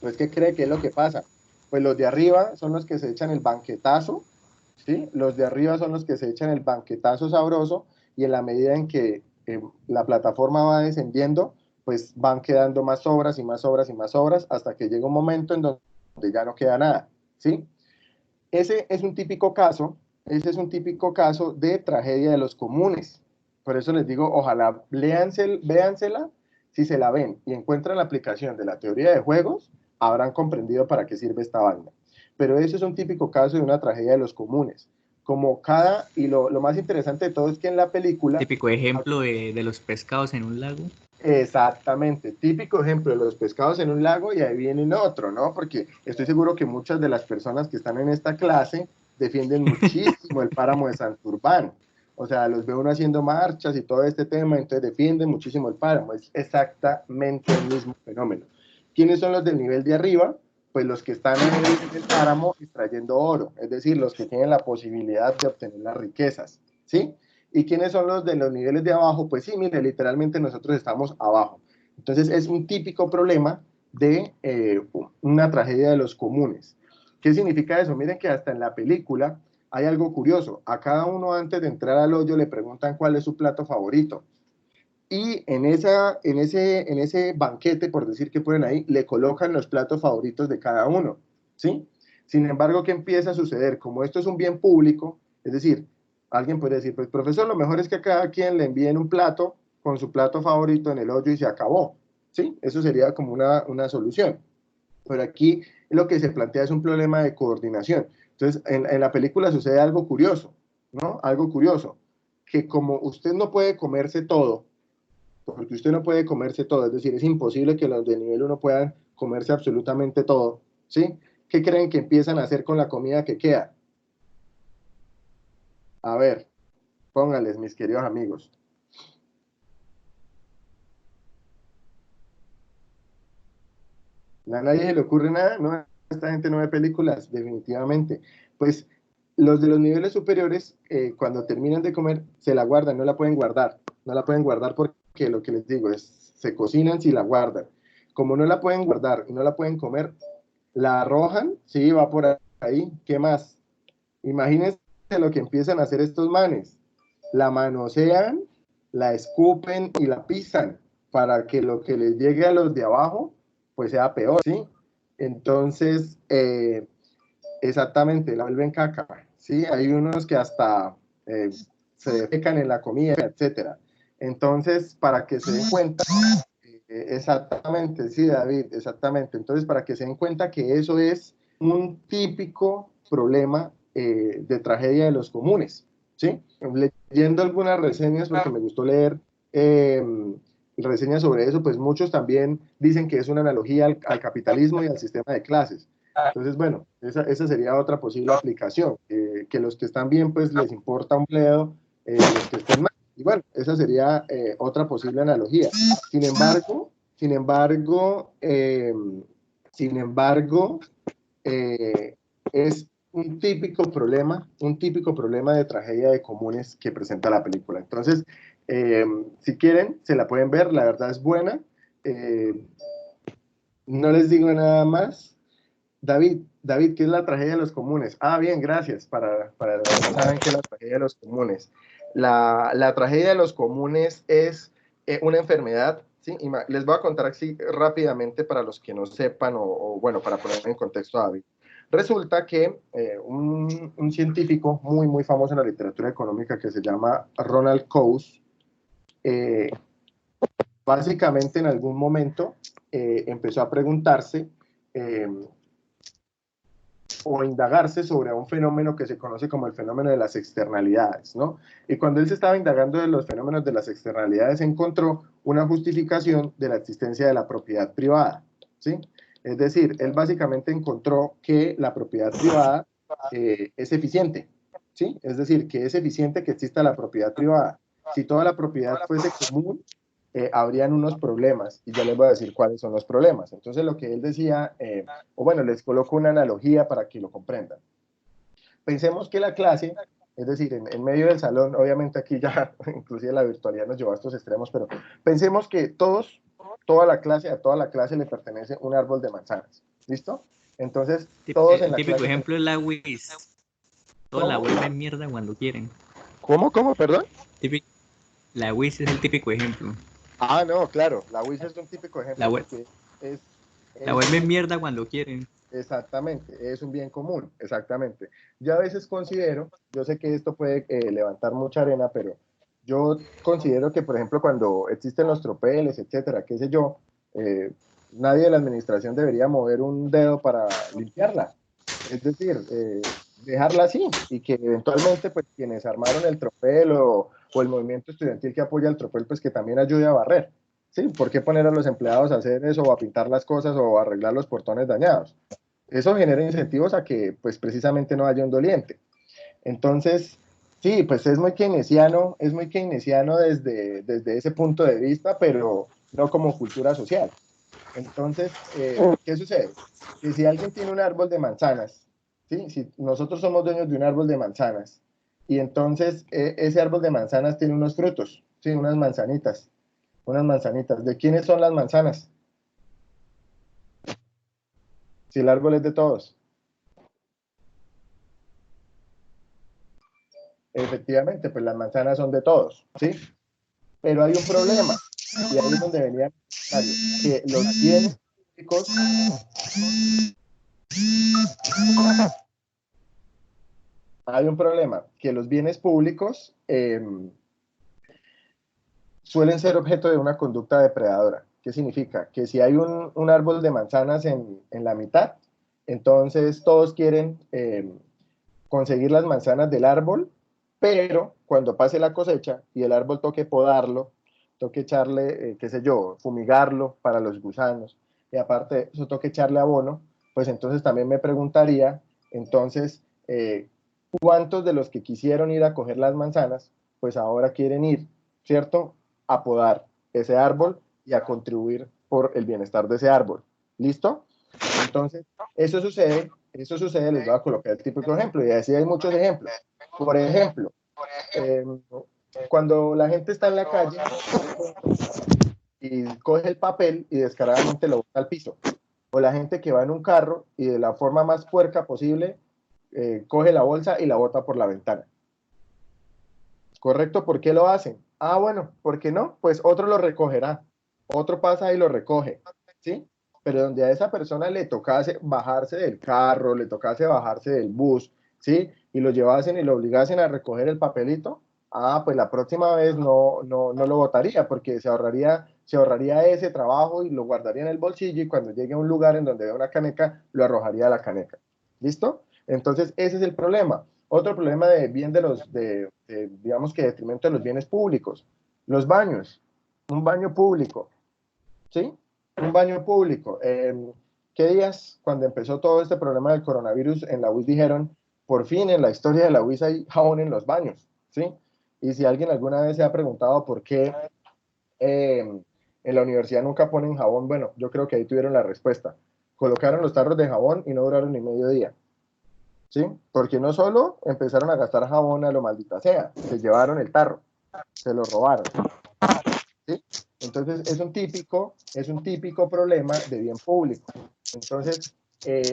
Pues, ¿qué cree que es lo que pasa? Pues los de arriba son los que se echan el banquetazo, ¿sí? Los de arriba son los que se echan el banquetazo sabroso y en la medida en que la plataforma va descendiendo, pues van quedando más sobras y más sobras y más sobras hasta que llega un momento en donde ya no queda nada, ¿sí? Ese es un típico caso, ese es un típico caso de tragedia de los comunes. Por eso les digo, ojalá véansela, si se la ven y encuentran la aplicación de la teoría de juegos, habrán comprendido para qué sirve esta vaina. Pero eso es un típico caso de una tragedia de los comunes. Y lo más interesante de todo es que en la película, Típico ejemplo de los pescados en un lago. exactamente, típico ejemplo de los pescados en un lago y ahí viene otro, ¿no? Porque estoy seguro que muchas de las personas que están en esta clase defienden muchísimo el páramo de Santurbán. O sea, los ve uno haciendo marchas y todo este tema, entonces defienden muchísimo el páramo. Es exactamente el mismo fenómeno. ¿Quiénes son los del nivel de arriba? Pues los que están en el páramo extrayendo oro, es decir, los que tienen la posibilidad de obtener las riquezas, ¿sí? ¿Y quiénes son los de los niveles de abajo? Pues sí, mire, literalmente nosotros estamos abajo. Entonces es un típico problema de una tragedia de los comunes. ¿Qué significa eso? Miren que hasta en la película hay algo curioso. A cada uno antes de entrar al hoyo le preguntan cuál es su plato favorito. Y en ese banquete, por decir que ponen ahí, le colocan los platos favoritos de cada uno. ¿Sí? Sin embargo, ¿qué empieza a suceder? Como esto es un bien público, es decir, alguien puede decir, pues profesor, lo mejor es que a cada quien le envíen un plato con su plato favorito en el hoyo y se acabó. ¿Sí? Eso sería como una solución. Pero aquí lo que se plantea es un problema de coordinación. Entonces, en la película sucede algo curioso, ¿no? Algo curioso, que como usted no puede comerse todo, porque usted no puede comerse todo, es decir, es imposible que los de nivel uno puedan comerse absolutamente todo, ¿sí? ¿Qué creen que empiezan a hacer con la comida que queda? A ver, póngales, mis queridos amigos. A nadie se le ocurre nada, no, esta gente no ve películas, definitivamente. Pues los de los niveles superiores, cuando terminan de comer, se la guardan, no la pueden guardar. No la pueden guardar porque lo que les digo es, se cocinan si la guardan. Como no la pueden guardar y no la pueden comer, la arrojan, sí, va por ahí. ¿Qué más? Imagínense lo que empiezan a hacer estos manes. La manosean, la escupen y la pisan para que lo que les llegue a los de abajo pues sea peor, ¿sí? Entonces, exactamente, la vuelven caca, ¿sí? Hay unos que hasta se defecan en la comida, etcétera. Entonces, para que se den cuenta, exactamente, sí, David, exactamente. Entonces, para que se den cuenta que eso es un típico problema de tragedia de los comunes, ¿sí? Leyendo algunas reseñas, porque me gustó leer eh, reseñas sobre eso, pues muchos también dicen que es una analogía al capitalismo y al sistema de clases. Entonces, bueno, esa sería otra posible aplicación, que los que están bien, pues les importa un bledo, los que estén mal. Y bueno, esa sería otra posible analogía. Sin embargo, sin embargo, eh, sin embargo, es un típico problema de tragedia de comunes que presenta la película. Entonces, si quieren, se la pueden ver, la verdad es buena. Eh, no les digo nada más. David, ¿qué es la tragedia de los comunes? Ah, bien, gracias. Para los que no saben qué es la tragedia de los comunes. La tragedia de los comunes es una enfermedad, ¿sí? Les voy a contar así rápidamente para los que no sepan, bueno, para poner en contexto a David. Resulta que un científico muy, muy famoso en la literatura económica que se llama Ronald Coase, eh, básicamente en algún momento empezó a preguntarse eh, o indagarse sobre un fenómeno que se conoce como el fenómeno de las externalidades, ¿no? Y cuando él se estaba indagando de los fenómenos de las externalidades, encontró una justificación de la existencia de la propiedad privada, ¿sí? Es decir, él básicamente encontró que la propiedad privada es eficiente, ¿sí? Es decir, que es eficiente que exista la propiedad privada. Si toda la propiedad fuese común, habrían unos problemas, y ya les voy a decir cuáles son los problemas. Entonces, lo que él decía, o bueno, les coloco una analogía para que lo comprendan. Pensemos que la clase, es decir, en medio del salón, obviamente aquí ya, inclusive la virtualidad nos llevó a estos extremos, pero pensemos que a toda la clase le pertenece un árbol de manzanas, ¿listo? Entonces, todos en El la típico clase... ejemplo es la Wiz. Todos la ¿Cómo? vuelven mierda cuando quieren. ¿Cómo? Perdón. Típico, la Wiz es el típico ejemplo. Ah, no, claro, la WIS es un típico La, ejemplo vuel- porque es, la es vuelven un mierda cuando quieren. exactamente, es un bien común, exactamente. Yo a veces considero, yo sé que esto puede levantar mucha arena, pero yo considero que, por ejemplo, cuando existen los tropeles, etcétera, qué sé yo, nadie de la administración debería mover un dedo para limpiarla. Es decir, dejarla así y que eventualmente, pues, quienes armaron el tropel o el movimiento estudiantil que apoya el tropel, pues, que también ayude a barrer. ¿Sí? ¿Por qué poner a los empleados a hacer eso o a pintar las cosas o a arreglar los portones dañados? Eso genera incentivos a que pues precisamente no haya un doliente. Entonces, sí, pues es muy keynesiano desde ese punto de vista, pero no como cultura social. Entonces, ¿qué sucede? Que si alguien tiene un árbol de manzanas, ¿sí? Si nosotros somos dueños de un árbol de manzanas, y entonces ese árbol de manzanas tiene unos frutos, ¿sí? Unas manzanitas, unas manzanitas. ¿De quiénes son las manzanas? Si el árbol es de todos. Efectivamente, pues las manzanas son de todos, ¿sí? Pero hay un problema, y ahí es donde venía el comentario, que los bienes públicos, hay un problema, que los bienes públicos suelen ser objeto de una conducta depredadora. ¿Qué significa? Que si hay un árbol de manzanas en la mitad, entonces todos quieren conseguir las manzanas del árbol, pero cuando pase la cosecha y el árbol toque podarlo, toque echarle, qué sé yo, fumigarlo para los gusanos, y aparte de eso toque echarle abono, pues entonces también me preguntaría, entonces, ¿cuántos de los que quisieron ir a coger las manzanas, pues ahora quieren ir, ¿cierto?, a podar ese árbol y a contribuir por el bienestar de ese árbol. ¿Listo? Entonces, eso sucede, les voy a colocar el típico ejemplo, y así hay muchos ejemplos. Por ejemplo, eh, cuando la gente está en la calle y coge el papel y descaradamente lo bota al piso, o la gente que va en un carro y de la forma más puerca posible coge la bolsa y la bota por la ventana. ¿Correcto? ¿Por qué lo hacen? Ah, bueno, ¿por qué no? Pues otro lo recogerá, otro pasa y lo recoge, ¿sí? Pero donde a esa persona le tocase bajarse del carro, le tocase bajarse del bus, ¿sí? Y lo llevasen y lo obligasen a recoger el papelito, ah, pues la próxima vez no lo votaría porque se ahorraría ese trabajo y lo guardaría en el bolsillo y cuando llegue a un lugar en donde vea una caneca, lo arrojaría a la caneca. ¿Listo? Entonces, ese es el problema. Otro problema de bien digamos que detrimento de los bienes públicos. Los baños, un baño público, ¿sí? Un baño público. ¿Qué días, cuando empezó todo este problema del coronavirus, en la UIS dijeron, por fin en la historia de la UIS hay jabón en los baños, ¿sí? Y si alguien alguna vez se ha preguntado por qué en la universidad nunca ponen jabón, bueno, yo creo que ahí tuvieron la respuesta. Colocaron los tarros de jabón y no duraron ni medio día. ¿Sí? Porque no solo empezaron a gastar jabón a lo maldita sea, se llevaron el tarro, se lo robaron, ¿sí? Entonces es un típico problema de bien público. Entonces,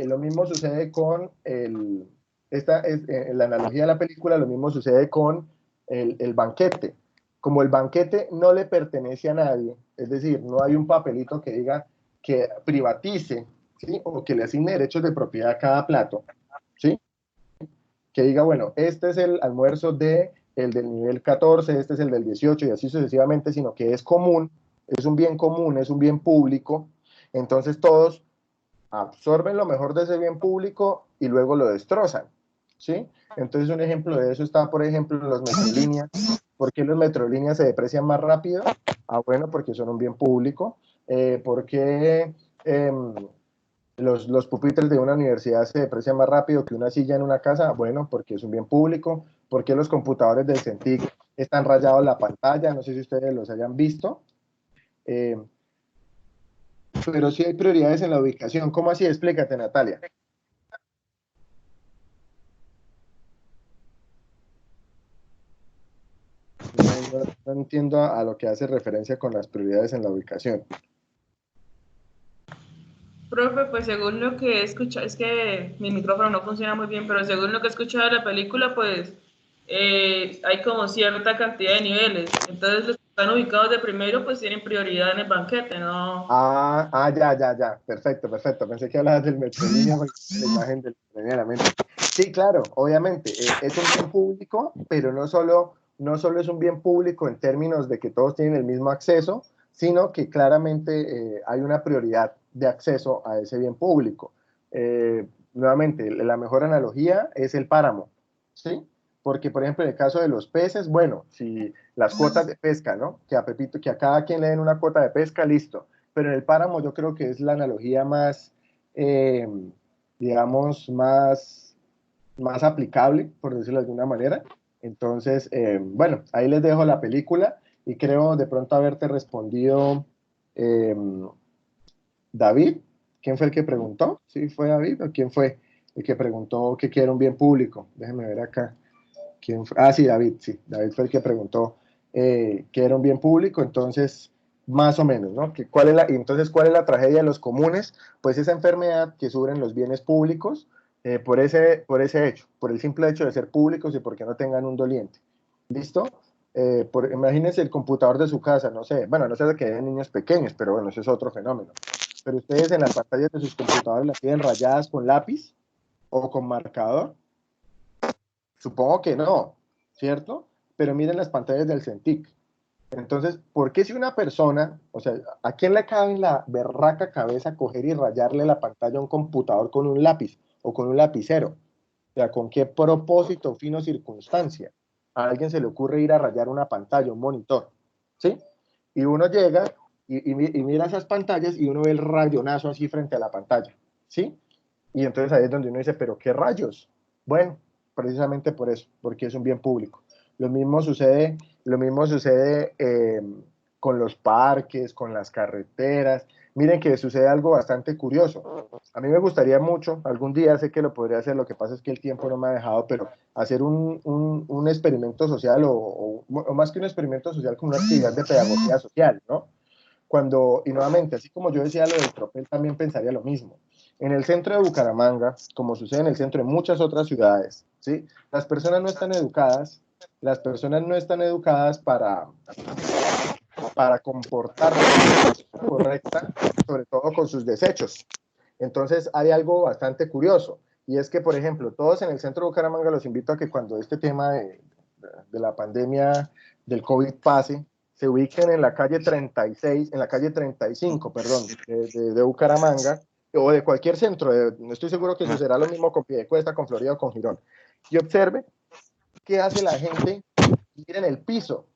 lo mismo sucede con la analogía de la película, lo mismo sucede con el banquete. Como el banquete no le pertenece a nadie, es decir, no hay un papelito que diga que privatice, ¿sí? O que le asigne derechos de propiedad a cada plato, ¿sí? Que diga, bueno, este es el almuerzo el del nivel 14, este es el del 18 y así sucesivamente, sino que es común, es un bien público, entonces todos absorben lo mejor de ese bien público y luego lo destrozan, ¿sí? Entonces un ejemplo de eso está, por ejemplo, en los metrolíneas. ¿Por qué los metrolíneas se deprecian más rápido? Ah, bueno, porque son un bien público. ¿Por qué los pupitres de una universidad se deprecian más rápido que una silla en una casa? Bueno, porque es un bien público. ¿Por qué los computadores del CENTIC están rayados la pantalla? No sé si ustedes los hayan visto. Eh, pero sí hay prioridades en la ubicación. ¿Cómo así? Explícate, Natalia. No entiendo a lo que hace referencia con las prioridades en la ubicación. Profe, pues según lo que he escuchado, es que mi micrófono no funciona muy bien, pero según lo que he escuchado de la película, pues hay como cierta cantidad de niveles. Entonces los que están ubicados de primero, pues tienen prioridad en el banquete, ¿no? Ya. Perfecto. Pensé que hablabas del Metrolínea, porque la imagen del primeramente. Sí, claro, obviamente, es un bien público, pero no solo es un bien público en términos de que todos tienen el mismo acceso, sino que claramente hay una prioridad de acceso a ese bien público. Nuevamente, la mejor analogía es el páramo, ¿sí? Porque, por ejemplo, en el caso de los peces, bueno, si las cuotas de pesca, ¿no? Que a cada quien le den una cuota de pesca, listo. Pero en el páramo yo creo que es la analogía más, digamos, más aplicable, por decirlo de alguna manera. Entonces, bueno, ahí les dejo la película y creo de pronto haberte respondido, eh, David. ¿Quién fue el que preguntó? ¿Sí fue David o quién fue el que preguntó que quiera un bien público? Déjenme ver acá. ¿Quién fue? Ah, sí, David, sí. David fue el que preguntó qué era un bien público, entonces, más o menos, ¿no? Entonces, ¿cuál es la tragedia de los comunes? Pues esa enfermedad que sufren los bienes públicos por ese hecho, por el simple hecho de ser públicos y porque no tengan un doliente. ¿Listo? Imagínense el computador de su casa, no sé, bueno, no sé que hayan niños pequeños, pero bueno, ese es otro fenómeno. Pero ustedes en las pantallas de sus computadores las tienen rayadas con lápiz o con marcador. Supongo que no, ¿cierto? Pero miren las pantallas del CENTIC. Entonces, ¿por qué si una persona, o sea, a quién le cabe en la berraca cabeza coger y rayarle la pantalla a un computador con un lápiz o con un lapicero? O sea, ¿con qué propósito, fin o circunstancia? A alguien se le ocurre ir a rayar una pantalla, un monitor, ¿sí? Y uno llega y mira esas pantallas y uno ve el rayonazo así frente a la pantalla, ¿sí? Y entonces ahí es donde uno dice, pero ¿qué rayos? Bueno, precisamente por eso, porque es un bien público. Lo mismo sucede con los parques, con las carreteras. Miren que sucede algo bastante curioso. A mí me gustaría mucho, algún día sé que lo podría hacer, lo que pasa es que el tiempo no me ha dejado, pero hacer un experimento social o más que un experimento social, como una actividad de pedagogía social, ¿no? y nuevamente, así como yo decía lo del tropel, también pensaría lo mismo. En el centro de Bucaramanga, como sucede en el centro de muchas otras ciudades, ¿sí? Las personas no están educadas, para comportarse de forma correcta, sobre todo con sus desechos. Entonces hay algo bastante curioso, y es que, por ejemplo, todos en el centro de Bucaramanga los invito a que cuando este tema de la pandemia del COVID pase, se ubiquen en la calle 36, en la calle 35, perdón, de Bucaramanga, o de cualquier centro, no estoy seguro que sucederá lo mismo con Piedecuesta, con Florida o con Girón, y observe qué hace la gente. Miren el piso,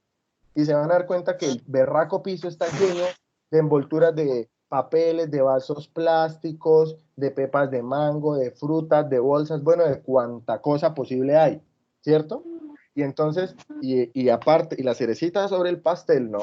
y se van a dar cuenta que el berraco piso está lleno de envolturas de papeles, de vasos plásticos, de pepas de mango, de frutas, de bolsas, bueno, de cuanta cosa posible hay, ¿cierto? Y entonces, y aparte, y la cerecita sobre el pastel, ¿no?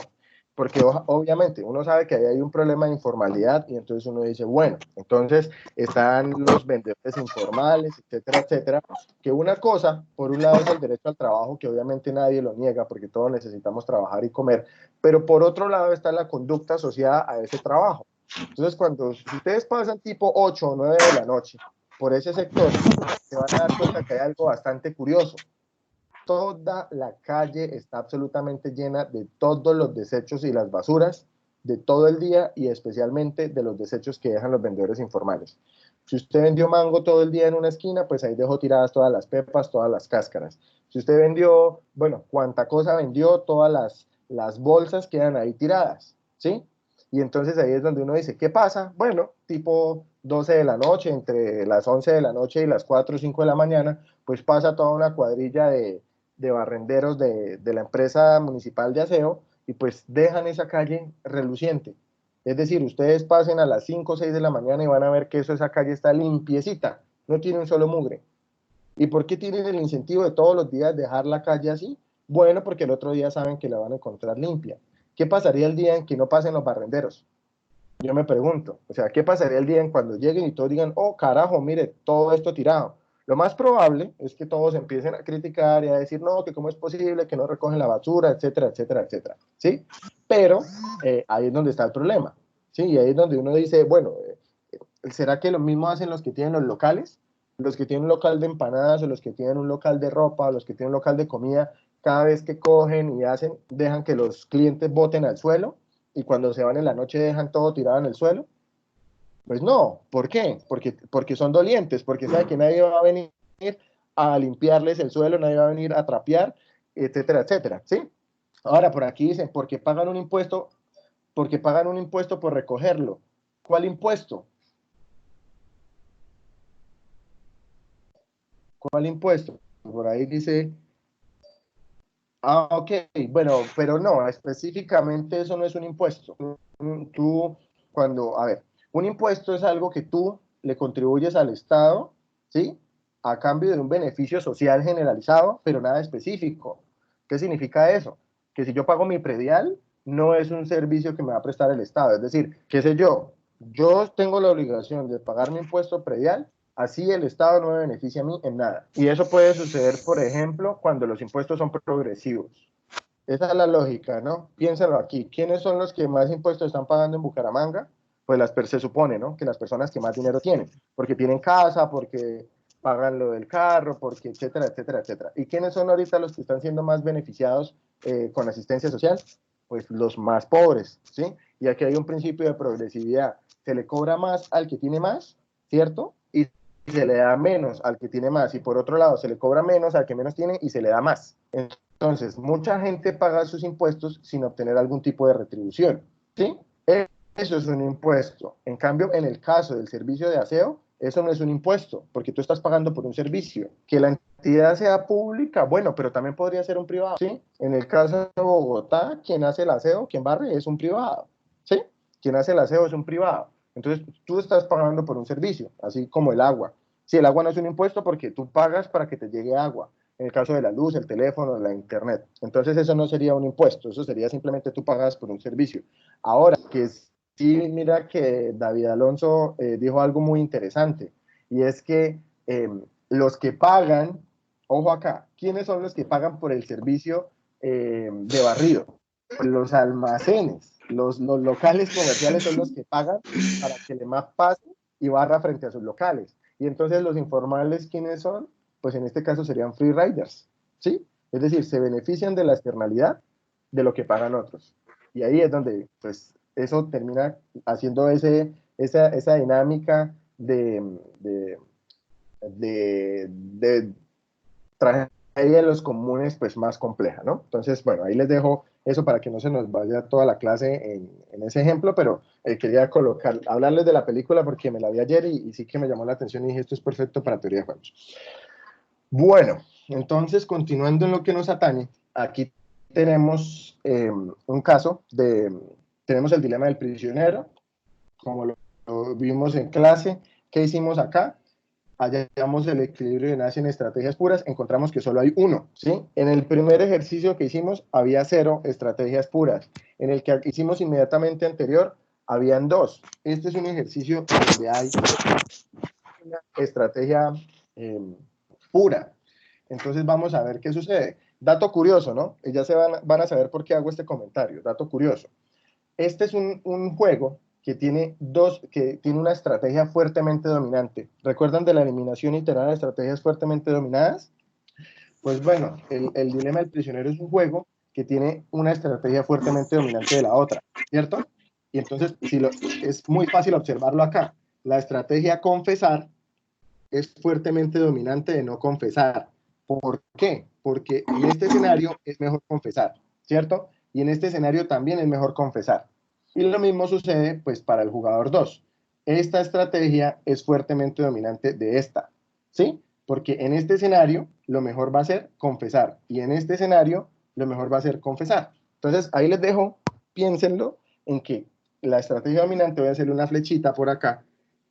Porque obviamente uno sabe que ahí hay un problema de informalidad y entonces uno dice, bueno, entonces están los vendedores informales, etcétera, etcétera, que una cosa, por un lado es el derecho al trabajo, que obviamente nadie lo niega porque todos necesitamos trabajar y comer, pero por otro lado está la conducta asociada a ese trabajo. Entonces, si ustedes pasan tipo 8 o 9 de la noche por ese sector, se van a dar cuenta que hay algo bastante curioso. Toda la calle está absolutamente llena de todos los desechos y las basuras de todo el día y especialmente de los desechos que dejan los vendedores informales. Si usted vendió mango todo el día en una esquina, pues ahí dejó tiradas todas las pepas, todas las cáscaras. Si usted vendió, bueno, cuánta cosa vendió, todas las bolsas quedan ahí tiradas, ¿sí? Y entonces ahí es donde uno dice, ¿qué pasa? Bueno, tipo 12 de la noche, entre las 11 de la noche y las 4 o 5 de la mañana, pues pasa toda una cuadrilla de barrenderos de la empresa municipal de aseo y pues dejan esa calle reluciente. Es decir, ustedes pasen a las 5 o 6 de la mañana y van a ver que esa calle está limpiecita, no tiene un solo mugre. ¿Y por qué tienen el incentivo de todos los días dejar la calle así? Bueno, porque el otro día saben que la van a encontrar limpia. ¿Qué pasaría el día en que no pasen los barrenderos? Yo me pregunto, o sea, ¿qué pasaría el día en cuando lleguen y todos digan, oh, carajo, mire, todo esto tirado? Lo más probable es que todos empiecen a criticar y a decir, no, que cómo es posible que no recogen la basura, etcétera, etcétera, etcétera, ¿sí? Pero ahí es donde está el problema, ¿sí? Y ahí es donde uno dice, bueno, ¿será que lo mismo hacen los que tienen los locales? Los que tienen un local de empanadas o los que tienen un local de ropa o los que tienen un local de comida, cada vez que cogen y hacen, dejan que los clientes boten al suelo y cuando se van en la noche dejan todo tirado en el suelo. Pues no, ¿por qué? Porque son dolientes, porque saben que nadie va a venir a limpiarles el suelo, nadie va a venir a trapear, etcétera, etcétera, ¿sí? Ahora, por aquí dicen, porque pagan un impuesto por recogerlo. ¿Cuál impuesto? ¿Cuál impuesto? Por ahí dice, ok, bueno, pero no, específicamente eso no es un impuesto. Tú, a ver, un impuesto es algo que tú le contribuyes al Estado, ¿sí? A cambio de un beneficio social generalizado, pero nada específico. ¿Qué significa eso? Que si yo pago mi predial, no es un servicio que me va a prestar el Estado. Es decir, qué sé yo tengo la obligación de pagar mi impuesto predial, así el Estado no me beneficia a mí en nada. Y eso puede suceder, por ejemplo, cuando los impuestos son progresivos. Esa es la lógica, ¿no? Piénsalo aquí. ¿Quiénes son los que más impuestos están pagando en Bucaramanga? Pues se supone, ¿no? Que las personas que más dinero tienen, porque tienen casa, porque pagan lo del carro, porque etcétera, etcétera, etcétera. ¿Y quiénes son ahorita los que están siendo más beneficiados con asistencia social? Pues los más pobres, ¿sí? Y aquí hay un principio de progresividad. Se le cobra más al que tiene más, ¿cierto? Y se le da menos al que tiene más. Y por otro lado, se le cobra menos al que menos tiene y se le da más. Entonces, mucha gente paga sus impuestos sin obtener algún tipo de retribución, ¿sí? Eso es un impuesto. En cambio, en el caso del servicio de aseo, eso no es un impuesto, porque tú estás pagando por un servicio. Que la entidad sea pública, bueno, pero también podría ser un privado, ¿sí? En el caso de Bogotá, quien hace el aseo, quien barre, es un privado, ¿sí? Quien hace el aseo es un privado. Entonces, tú estás pagando por un servicio, así como el agua. Si el agua no es un impuesto porque tú pagas para que te llegue agua, en el caso de la luz, el teléfono, la internet. Entonces eso no sería un impuesto, eso sería simplemente tú pagas por un servicio. Ahora, que sí, mira que David Alonso dijo algo muy interesante, y es que los que pagan, ojo acá, ¿quiénes son los que pagan por el servicio de barrido? los almacenes, los locales comerciales son los que pagan para que el EMAP pase y barra frente a sus locales. Y entonces los informales, ¿quiénes son? Pues en este caso serían free riders, ¿sí? Es decir, se benefician de la externalidad de lo que pagan otros. Y ahí es donde, pues, eso termina haciendo esa dinámica de tragedia de los comunes, pues, más compleja, ¿no? Entonces, bueno, ahí les dejo eso para que no se nos vaya toda la clase en ese ejemplo, pero quería hablarles de la película porque me la vi ayer y sí que me llamó la atención y dije, esto es perfecto para teoría de juegos. Bueno, entonces, continuando en lo que nos atañe, aquí tenemos un caso tenemos el dilema del prisionero, como lo vimos en clase. ¿Qué hicimos acá? Hallamos el equilibrio de Nash en estrategias puras, encontramos que solo hay uno, ¿sí? En el primer ejercicio que hicimos había 0 estrategias puras. En el que hicimos inmediatamente anterior, habían 2. Este es un ejercicio donde hay una estrategia pura. Entonces vamos a ver qué sucede. Dato curioso, ¿no? Ya van a saber por qué hago este comentario. Dato curioso. Este es un juego que tiene una estrategia fuertemente dominante. ¿Recuerdan de la eliminación iterada de estrategias fuertemente dominadas? Pues bueno, el dilema del prisionero es un juego que tiene una estrategia fuertemente dominante de la otra, ¿cierto? Y entonces es muy fácil observarlo acá. La estrategia confesar es fuertemente dominante de no confesar. ¿Por qué? Porque en este escenario es mejor confesar, ¿cierto? Y en este escenario también es mejor confesar. Y lo mismo sucede pues para el jugador 2. Esta estrategia es fuertemente dominante de esta, ¿sí? Porque en este escenario lo mejor va a ser confesar y en este escenario lo mejor va a ser confesar. Entonces ahí les dejo, piénsenlo en que la estrategia dominante, voy a hacerle una flechita por acá,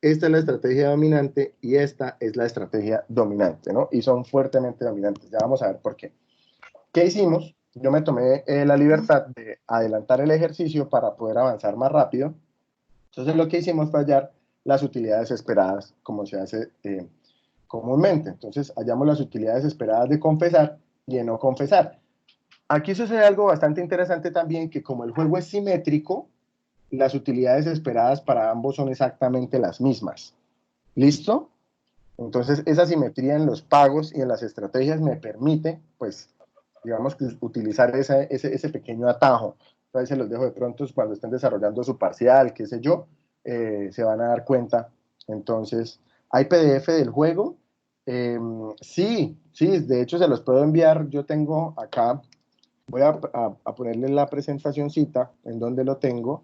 esta es la estrategia dominante y esta es la estrategia dominante, ¿no? Y son fuertemente dominantes. Ya vamos a ver por qué. ¿Qué hicimos? Yo me tomé la libertad de adelantar el ejercicio para poder avanzar más rápido. Entonces lo que hicimos fue hallar las utilidades esperadas, como se hace comúnmente. Entonces hallamos las utilidades esperadas de confesar y de no confesar. Aquí sucede algo bastante interesante también, que como el juego es simétrico, las utilidades esperadas para ambos son exactamente las mismas. ¿Listo? Entonces, esa simetría en los pagos y en las estrategias me permite, pues, digamos, que utilizar ese pequeño atajo. Entonces, se los dejo de pronto cuando estén desarrollando su parcial, qué sé yo, se van a dar cuenta. Entonces, ¿hay PDF del juego? Sí, de hecho se los puedo enviar. Yo tengo acá, voy a ponerle la presentacioncita en donde lo tengo,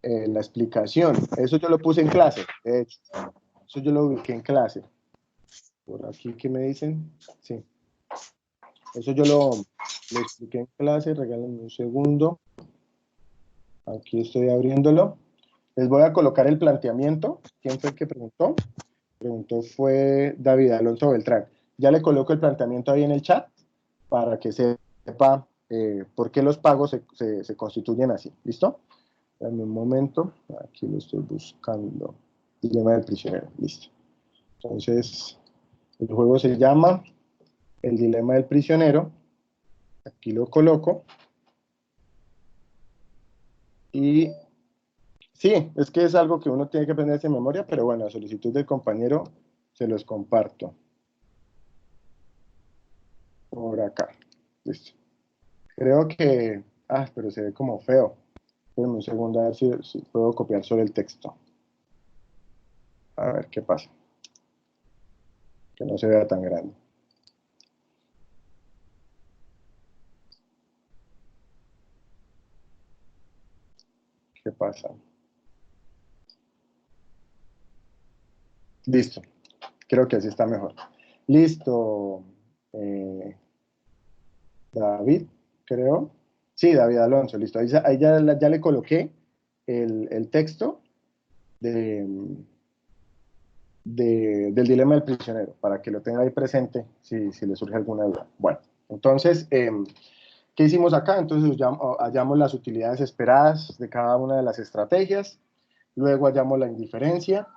la explicación. Eso yo lo puse en clase, de hecho. Eso yo lo ubiqué en clase. Por aquí, ¿qué me dicen? Sí. Eso yo lo expliqué en clase. Regálenme un segundo. Aquí estoy abriéndolo. Les voy a colocar el planteamiento. ¿Quién fue el que preguntó? Preguntó fue David Alonso Beltrán. Ya le coloco el planteamiento ahí en el chat para que sepa por qué los pagos se constituyen así. ¿Listo? Dame un momento. Aquí lo estoy buscando. Dilema del prisionero. Listo. Entonces, el juego se llama El dilema del prisionero. Aquí lo coloco. Y sí, es que es algo que uno tiene que aprenderse en memoria, pero bueno, a solicitud del compañero se los comparto. Por acá. Listo. Creo que... pero se ve como feo. Espérenme un segundo a ver si puedo copiar solo el texto. A ver qué pasa. Que no se vea tan grande. ¿Qué pasa? Listo. Creo que así está mejor. Listo. David, creo. Sí, David Alonso, listo. Ahí ya le coloqué el texto del dilema del prisionero, para que lo tenga ahí presente si le surge alguna duda. Bueno, entonces, ¿qué hicimos acá? Entonces hallamos las utilidades esperadas de cada una de las estrategias, luego hallamos la indiferencia.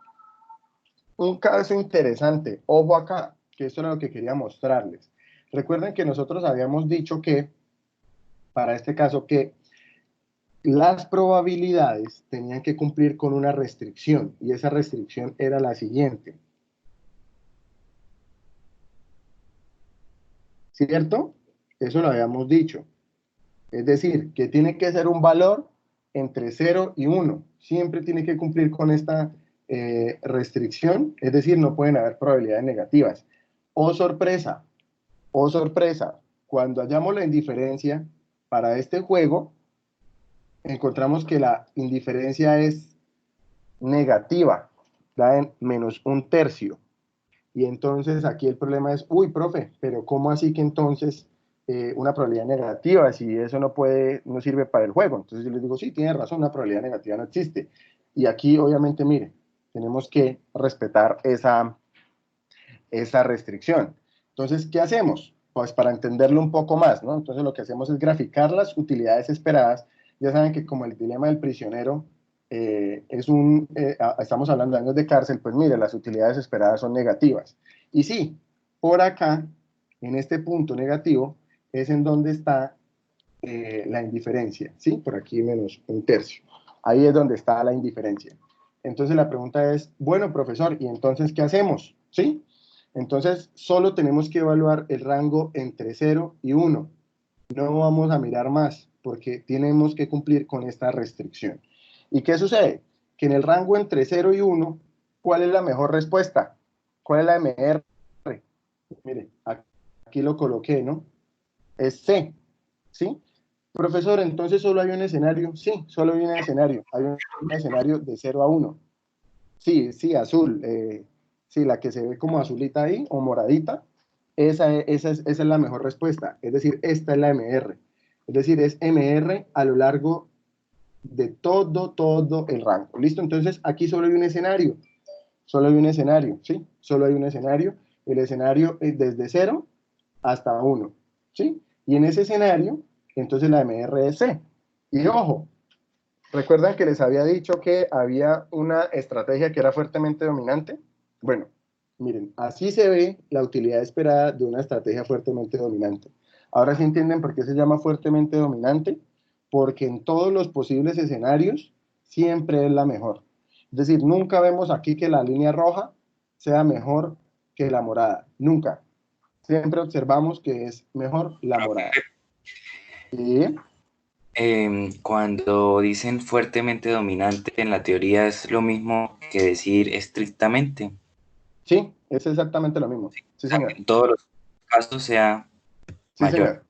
Un caso interesante, ojo acá, que esto era lo que quería mostrarles. Recuerden que nosotros habíamos dicho que, para este caso, que las probabilidades tenían que cumplir con una restricción, y esa restricción era la siguiente. ¿Cierto? Eso lo habíamos dicho. Es decir, que tiene que ser un valor entre 0 y 1. Siempre tiene que cumplir con esta restricción, es decir, no pueden haber probabilidades negativas. Oh sorpresa, cuando hallamos la indiferencia para este juego, encontramos que la indiferencia es negativa, da en -1/3. Y entonces aquí el problema es, uy, profe, pero ¿cómo así que entonces una probabilidad negativa, si eso no sirve para el juego? Entonces yo les digo, sí, tiene razón, una probabilidad negativa no existe. Y aquí, obviamente, mire, tenemos que respetar esa restricción. Entonces, ¿qué hacemos? Pues para entenderlo un poco más, ¿no? Entonces lo que hacemos es graficar las utilidades esperadas. Ya saben que como el dilema del prisionero estamos hablando de años de cárcel, pues mire, las utilidades esperadas son negativas. Y sí, por acá, en este punto negativo, es en donde está la indiferencia, ¿sí? Por aquí -1/3. Ahí es donde está la indiferencia. Entonces la pregunta es, bueno, profesor, ¿y entonces qué hacemos? ¿Sí? Entonces solo tenemos que evaluar el rango entre 0 y 1. No vamos a mirar más, porque tenemos que cumplir con esta restricción. ¿Y qué sucede? Que en el rango entre 0 y 1, ¿cuál es la mejor respuesta? ¿Cuál es la MR? Mire, aquí lo coloqué, ¿no? Es C, ¿sí? Profesor, entonces solo hay un escenario. Sí, solo hay un escenario. Hay un escenario de 0 a 1. Sí, sí, azul. Sí, la que se ve como azulita ahí, o moradita, esa es la mejor respuesta. Es decir, esta es la MR. Es decir, es MR a lo largo de todo el rango. ¿Listo? Entonces, aquí solo hay un escenario. Solo hay un escenario, ¿sí? Solo hay un escenario. El escenario es desde 0 hasta 1, ¿sí? Y en ese escenario, entonces la MR es C. Y ojo, ¿recuerdan que les había dicho que había una estrategia que era fuertemente dominante? Bueno, miren, así se ve la utilidad esperada de una estrategia fuertemente dominante. Ahora sí entienden por qué se llama fuertemente dominante, porque en todos los posibles escenarios siempre es la mejor. Es decir, nunca vemos aquí que la línea roja sea mejor que la morada, nunca. Siempre observamos que es mejor la morada. ¿Sí? Cuando dicen fuertemente dominante en la teoría es lo mismo que decir estrictamente. Sí, es exactamente lo mismo. Sí, señor. En todos los casos sea Sí, mayor. señor.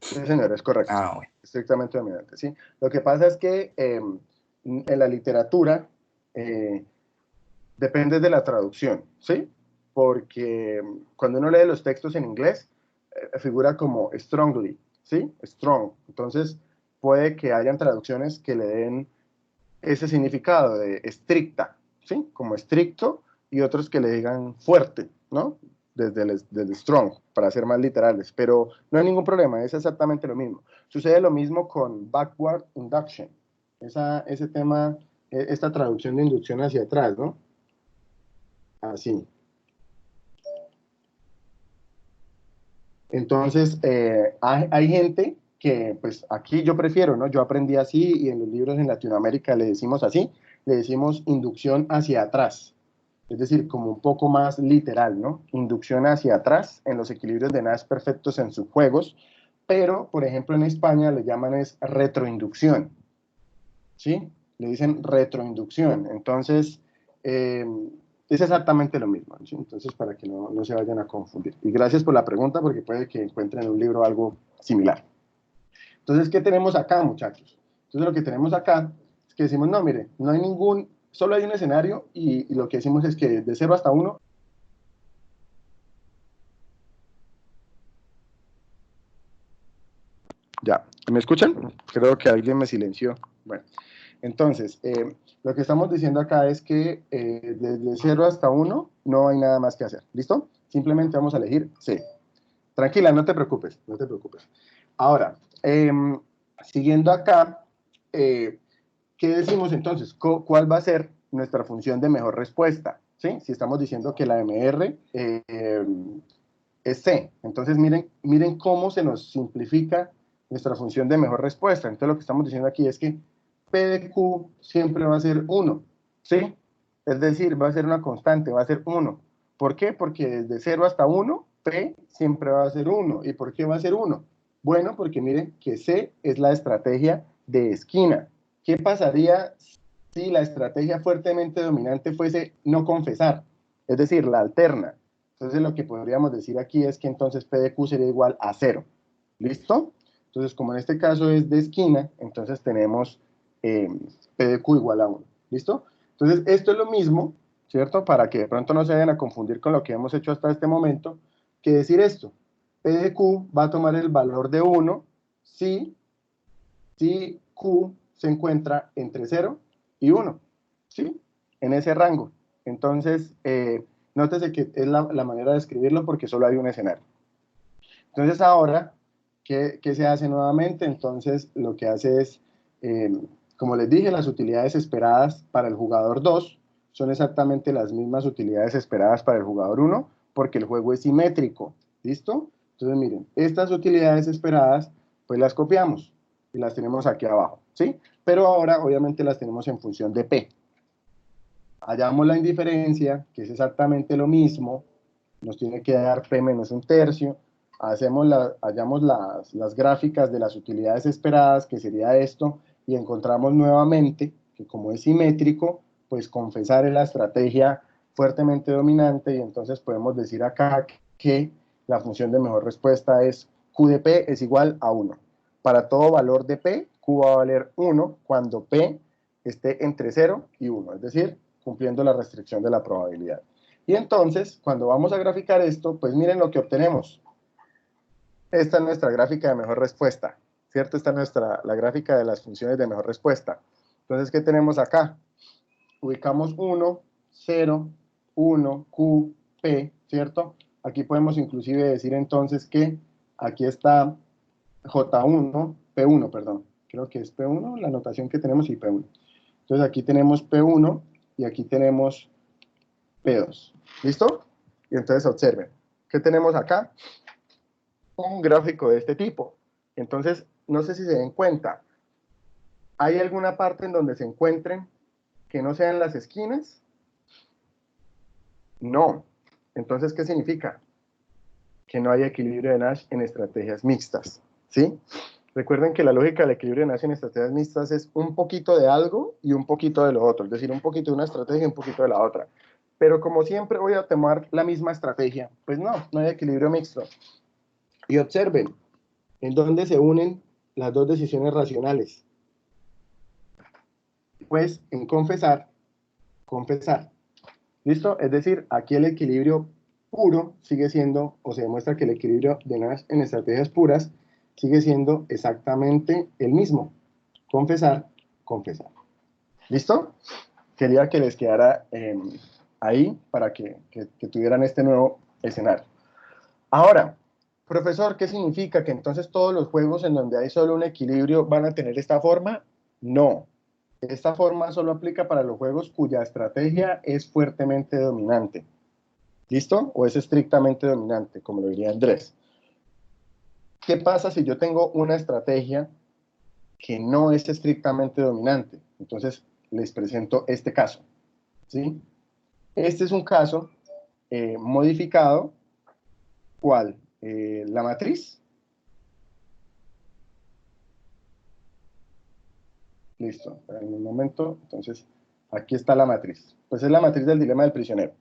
Sí, señor, es correcto. Ah, bueno. Estrictamente dominante, ¿sí? Lo que pasa es que en la literatura depende de la traducción, ¿sí? Porque cuando uno lee los textos en inglés, figura como strongly, ¿sí? Strong. Entonces, puede que hayan traducciones que le den ese significado de estricta, ¿sí? Como estricto, y otros que le digan fuerte, ¿no? Desde strong, para ser más literales, pero no hay ningún problema, es exactamente lo mismo. Sucede lo mismo con backward induction, ese tema, esta traducción de inducción hacia atrás, ¿no? Así. Entonces, hay gente que, pues aquí yo prefiero, ¿no? Yo aprendí así y en los libros en Latinoamérica le decimos así, le decimos inducción hacia atrás. Es decir, como un poco más literal, ¿no? Inducción hacia atrás en los equilibrios de Nash perfectos en sus juegos, pero, por ejemplo, en España le llaman es retroinducción, ¿sí? Le dicen retroinducción. Entonces, es exactamente lo mismo, ¿sí? Entonces, para que no se vayan a confundir. Y gracias por la pregunta, porque puede que encuentren en un libro algo similar. Entonces, ¿qué tenemos acá, muchachos? Entonces, lo que tenemos acá es que decimos, no, mire, no hay ningún, solo hay un escenario y lo que decimos es que de 0 hasta 1, ya, ¿me escuchan? Creo que alguien me silenció. Bueno, entonces, lo que estamos diciendo acá es que desde 0 hasta 1 no hay nada más que hacer. ¿Listo? Simplemente vamos a elegir C. Tranquila, no te preocupes, no te preocupes. Ahora, siguiendo acá, ¿qué decimos entonces? ¿Cuál va a ser nuestra función de mejor respuesta? ¿Sí? Si estamos diciendo que la MR es C. Entonces, miren cómo se nos simplifica nuestra función de mejor respuesta. Entonces, lo que estamos diciendo aquí es que P de Q siempre va a ser 1, ¿sí? Es decir, va a ser una constante, va a ser 1. ¿Por qué? Porque desde 0 hasta 1, P siempre va a ser 1. ¿Y por qué va a ser 1? Bueno, porque miren que C es la estrategia de esquina. ¿Qué pasaría si la estrategia fuertemente dominante fuese no confesar? Es decir, la alterna. Entonces lo que podríamos decir aquí es que entonces P de Q sería igual a 0. ¿Listo? Entonces, como en este caso es de esquina, entonces tenemos P de Q igual a 1. ¿Listo? Entonces, esto es lo mismo, ¿cierto? Para que de pronto no se vayan a confundir con lo que hemos hecho hasta este momento, que decir esto. P de Q va a tomar el valor de 1 si Q se encuentra entre 0 y 1, ¿sí? En ese rango. Entonces, nótese que es la manera de escribirlo porque solo hay un escenario. Entonces, ahora, ¿qué se hace nuevamente? Entonces, lo que hace es, como les dije, las utilidades esperadas para el jugador 2 son exactamente las mismas utilidades esperadas para el jugador 1, porque el juego es simétrico, ¿listo? Entonces, miren, estas utilidades esperadas, pues las copiamos y las tenemos aquí abajo, ¿sí? Pero ahora, obviamente, las tenemos en función de P. Hallamos la indiferencia, que es exactamente lo mismo, nos tiene que dar P menos un tercio, hallamos las gráficas de las utilidades esperadas, que sería esto, y encontramos nuevamente que como es simétrico, pues confesar es la estrategia fuertemente dominante, y entonces podemos decir acá que la función de mejor respuesta es Q de P es igual a 1. Para todo valor de P, Q va a valer 1 cuando P esté entre 0 y 1, es decir, cumpliendo la restricción de la probabilidad. Y entonces, cuando vamos a graficar esto, pues miren lo que obtenemos. Esta es nuestra gráfica de mejor respuesta, ¿cierto? Esta es la gráfica de las funciones de mejor respuesta. Entonces, ¿qué tenemos acá? Ubicamos 1, 0, 1, Q, P, ¿cierto? Aquí podemos inclusive decir entonces que aquí está J1, P1, perdón. Creo que es P1, la notación que tenemos, y P1. Entonces, aquí tenemos P1 y aquí tenemos P2. ¿Listo? Y entonces observen, ¿qué tenemos acá? Un gráfico de este tipo. Entonces, no sé si se den cuenta, ¿hay alguna parte en donde se encuentren que no sean las esquinas? No. Entonces, ¿qué significa? Que no hay equilibrio de Nash en estrategias mixtas, ¿sí? Recuerden que la lógica del equilibrio de Nash en estrategias mixtas es un poquito de algo y un poquito de lo otro, es decir, un poquito de una estrategia y un poquito de la otra. Pero como siempre voy a tomar la misma estrategia, pues no hay equilibrio mixto. Y observen, ¿en dónde se unen las dos decisiones racionales? Pues en confesar. ¿Listo? Es decir, aquí el equilibrio puro sigue siendo, o se demuestra que el equilibrio de Nash en estrategias puras sigue siendo exactamente el mismo. Confesar. ¿Listo? Quería que les quedara ahí para que tuvieran este nuevo escenario. Ahora, profesor, ¿qué significa? ¿Que entonces todos los juegos en donde hay solo un equilibrio van a tener esta forma? No. Esta forma solo aplica para los juegos cuya estrategia es fuertemente dominante. ¿Listo? O es estrictamente dominante, como lo diría Andrés. ¿Qué pasa si yo tengo una estrategia que no es estrictamente dominante? Entonces, les presento este caso, ¿sí? Este es un caso modificado. ¿Cuál? La matriz. Listo, en un momento. Entonces, aquí está la matriz. Pues es la matriz del dilema del prisionero.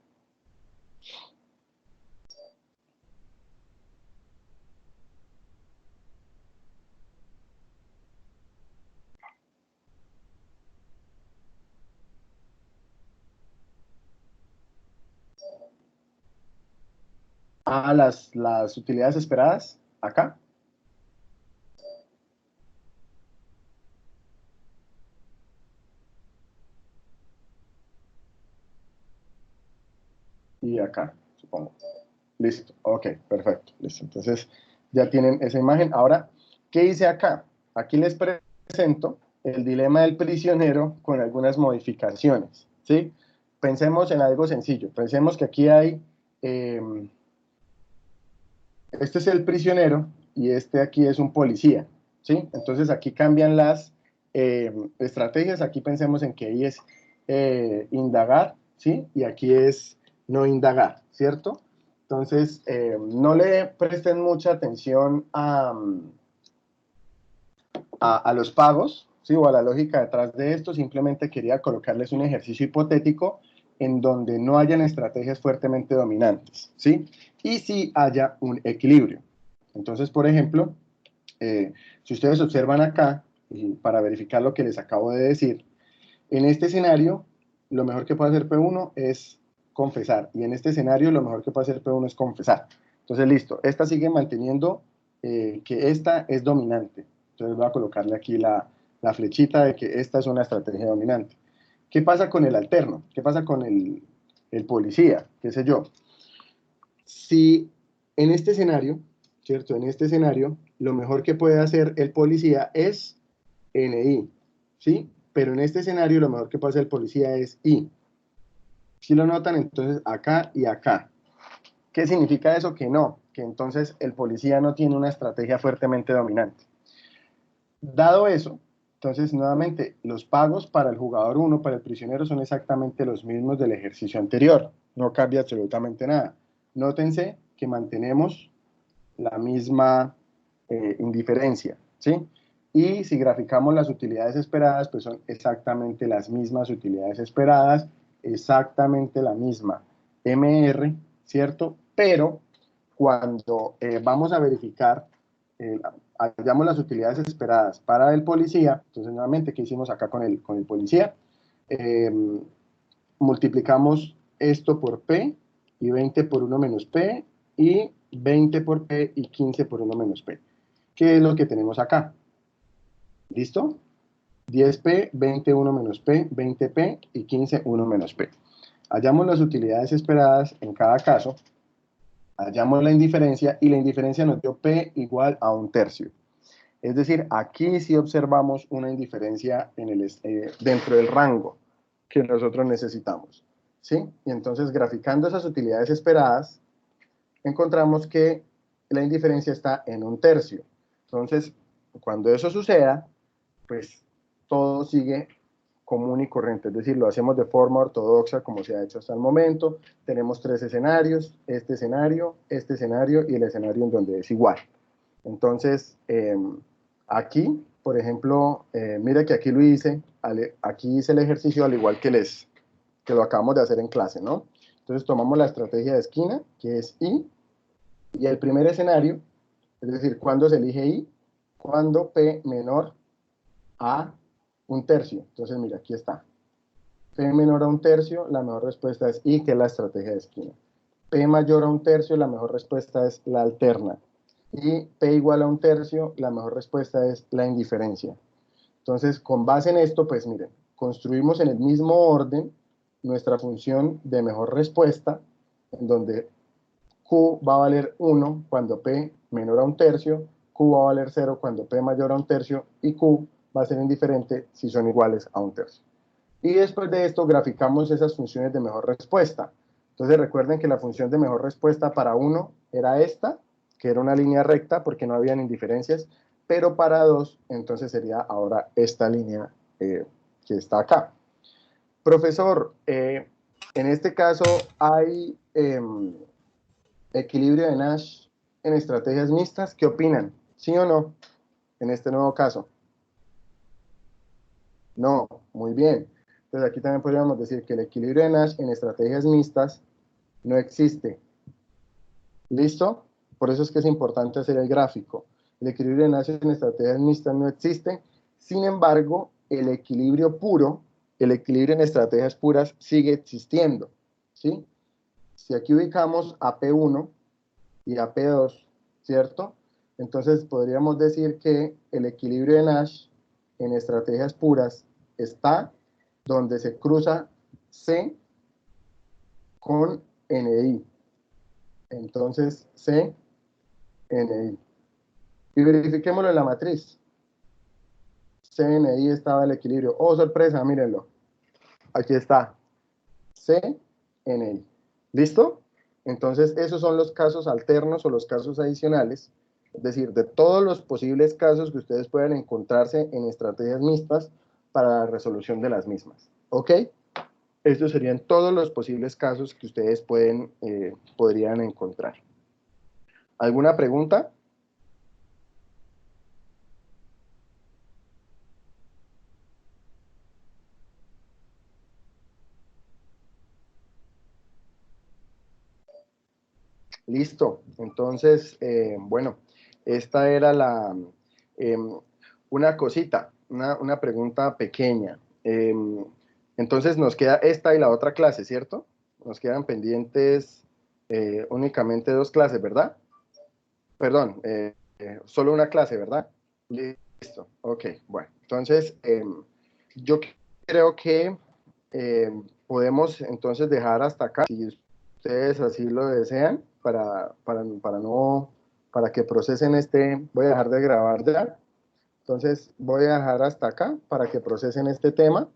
Las utilidades esperadas, acá. Y acá, supongo. Listo, ok, perfecto. Listo. Entonces, ya tienen esa imagen. Ahora, ¿qué hice acá? Aquí les presento el dilema del prisionero con algunas modificaciones, ¿sí? Pensemos en algo sencillo. Pensemos que aquí hay... este es el prisionero y este aquí es un policía, ¿sí? Entonces aquí cambian las estrategias, aquí pensemos en que ahí es indagar, ¿sí? Y aquí es no indagar, ¿cierto? Entonces, no le presten mucha atención a los pagos, ¿sí? O a la lógica detrás de esto, simplemente quería colocarles un ejercicio hipotético en donde no hayan estrategias fuertemente dominantes, ¿sí? Y sí haya un equilibrio. Entonces, por ejemplo, si ustedes observan acá, y para verificar lo que les acabo de decir, en este escenario, lo mejor que puede hacer P1 es confesar, y en este escenario, lo mejor que puede hacer P1 es confesar. Entonces, listo, esta sigue manteniendo que esta es dominante. Entonces, voy a colocarle aquí la flechita de que esta es una estrategia dominante. ¿Qué pasa con el alterno? ¿Qué pasa con el policía? ¿Qué sé yo? Si en este escenario, ¿cierto? En este escenario, lo mejor que puede hacer el policía es NI, ¿sí? Pero en este escenario, lo mejor que puede hacer el policía es I. Si lo notan, entonces acá y acá. ¿Qué significa eso? Que no, que entonces el policía no tiene una estrategia fuertemente dominante. Dado eso, entonces nuevamente los pagos para el jugador 1, para el prisionero, son exactamente los mismos del ejercicio anterior. No cambia absolutamente nada. Nótense que mantenemos la misma indiferencia, ¿sí? Y si graficamos las utilidades esperadas, pues son exactamente las mismas utilidades esperadas, exactamente la misma MR, ¿cierto? Pero cuando vamos a verificar, hallamos las utilidades esperadas para el policía, entonces nuevamente, ¿qué hicimos acá con el policía? Eh, Multiplicamos esto por P y 20 por 1 menos P y 20 por P y 15 por 1 menos P. ¿Qué es lo que tenemos acá? ¿Listo? 10P, 20, 1 menos P, 20P y 15, 1 menos P. Hallamos las utilidades esperadas en cada caso, hallamos la indiferencia y la indiferencia nos dio P igual a 1/3. Es decir, aquí sí observamos una indiferencia dentro del rango que nosotros necesitamos, ¿sí? Y entonces, graficando esas utilidades esperadas, encontramos que la indiferencia está en 1/3. Entonces, cuando eso suceda, pues todo sigue común y corriente, es decir, lo hacemos de forma ortodoxa como se ha hecho hasta el momento. Tenemos 3 escenarios, este escenario y el escenario en donde es igual. Entonces, aquí, por ejemplo, mira que aquí lo hice, aquí hice el ejercicio al igual que lo acabamos de hacer en clase, ¿no? Entonces tomamos la estrategia de esquina, que es I, y el primer escenario, es decir, cuando se elige I, cuando P menor a 1/3. Entonces, mira, aquí está. P menor a 1/3, la mejor respuesta es I, que es la estrategia de esquina. P mayor a 1/3, la mejor respuesta es la alterna. Y P igual a 1/3, la mejor respuesta es la indiferencia. Entonces, con base en esto, pues miren, construimos en el mismo orden nuestra función de mejor respuesta, en donde Q va a valer 1 cuando P menor a 1/3, Q va a valer 0 cuando P mayor a 1/3 y Q va a ser indiferente si son iguales a 1/3. Y después de esto graficamos esas funciones de mejor respuesta. Entonces recuerden que la función de mejor respuesta para 1 era esta, que era una línea recta porque no habían indiferencias, pero para 2 entonces sería ahora esta línea que está acá. Profesor, en este caso hay equilibrio de Nash en estrategias mixtas. ¿Qué opinan? ¿Sí o no en este nuevo caso? No, muy bien. Entonces aquí también podríamos decir que el equilibrio de Nash en estrategias mixtas no existe. ¿Listo? Por eso es que es importante hacer el gráfico. El equilibrio de Nash en estrategias mixtas no existe. Sin embargo, el equilibrio puro, el equilibrio en estrategias puras sigue existiendo. ¿Sí? Si aquí ubicamos a P1 y a P2, ¿cierto? Entonces podríamos decir que el equilibrio de Nash en estrategias puras está donde se cruza C con NI. Entonces, C, NI. Y verifiquémoslo en la matriz. CNI estaba el equilibrio. Oh, sorpresa, mírenlo. Aquí está. CNI. ¿Listo? Entonces, esos son los casos alternos o los casos adicionales Es decir, de todos los posibles casos que ustedes puedan encontrarse en estrategias mixtas para la resolución de las mismas. ¿Ok? Estos serían todos los posibles casos que ustedes podrían encontrar. ¿Alguna pregunta? Listo. Entonces, bueno, esta era una cosita, una pregunta pequeña. Entonces nos queda esta y la otra clase, ¿cierto? Nos quedan pendientes únicamente 2 clases, ¿verdad? Perdón, solo una clase, ¿verdad? Listo, ok, bueno. Entonces, yo creo que podemos entonces dejar hasta acá, si ustedes así lo desean, para que procesen voy a dejar de grabar ya. Entonces, voy a dejar hasta acá para que procesen este tema.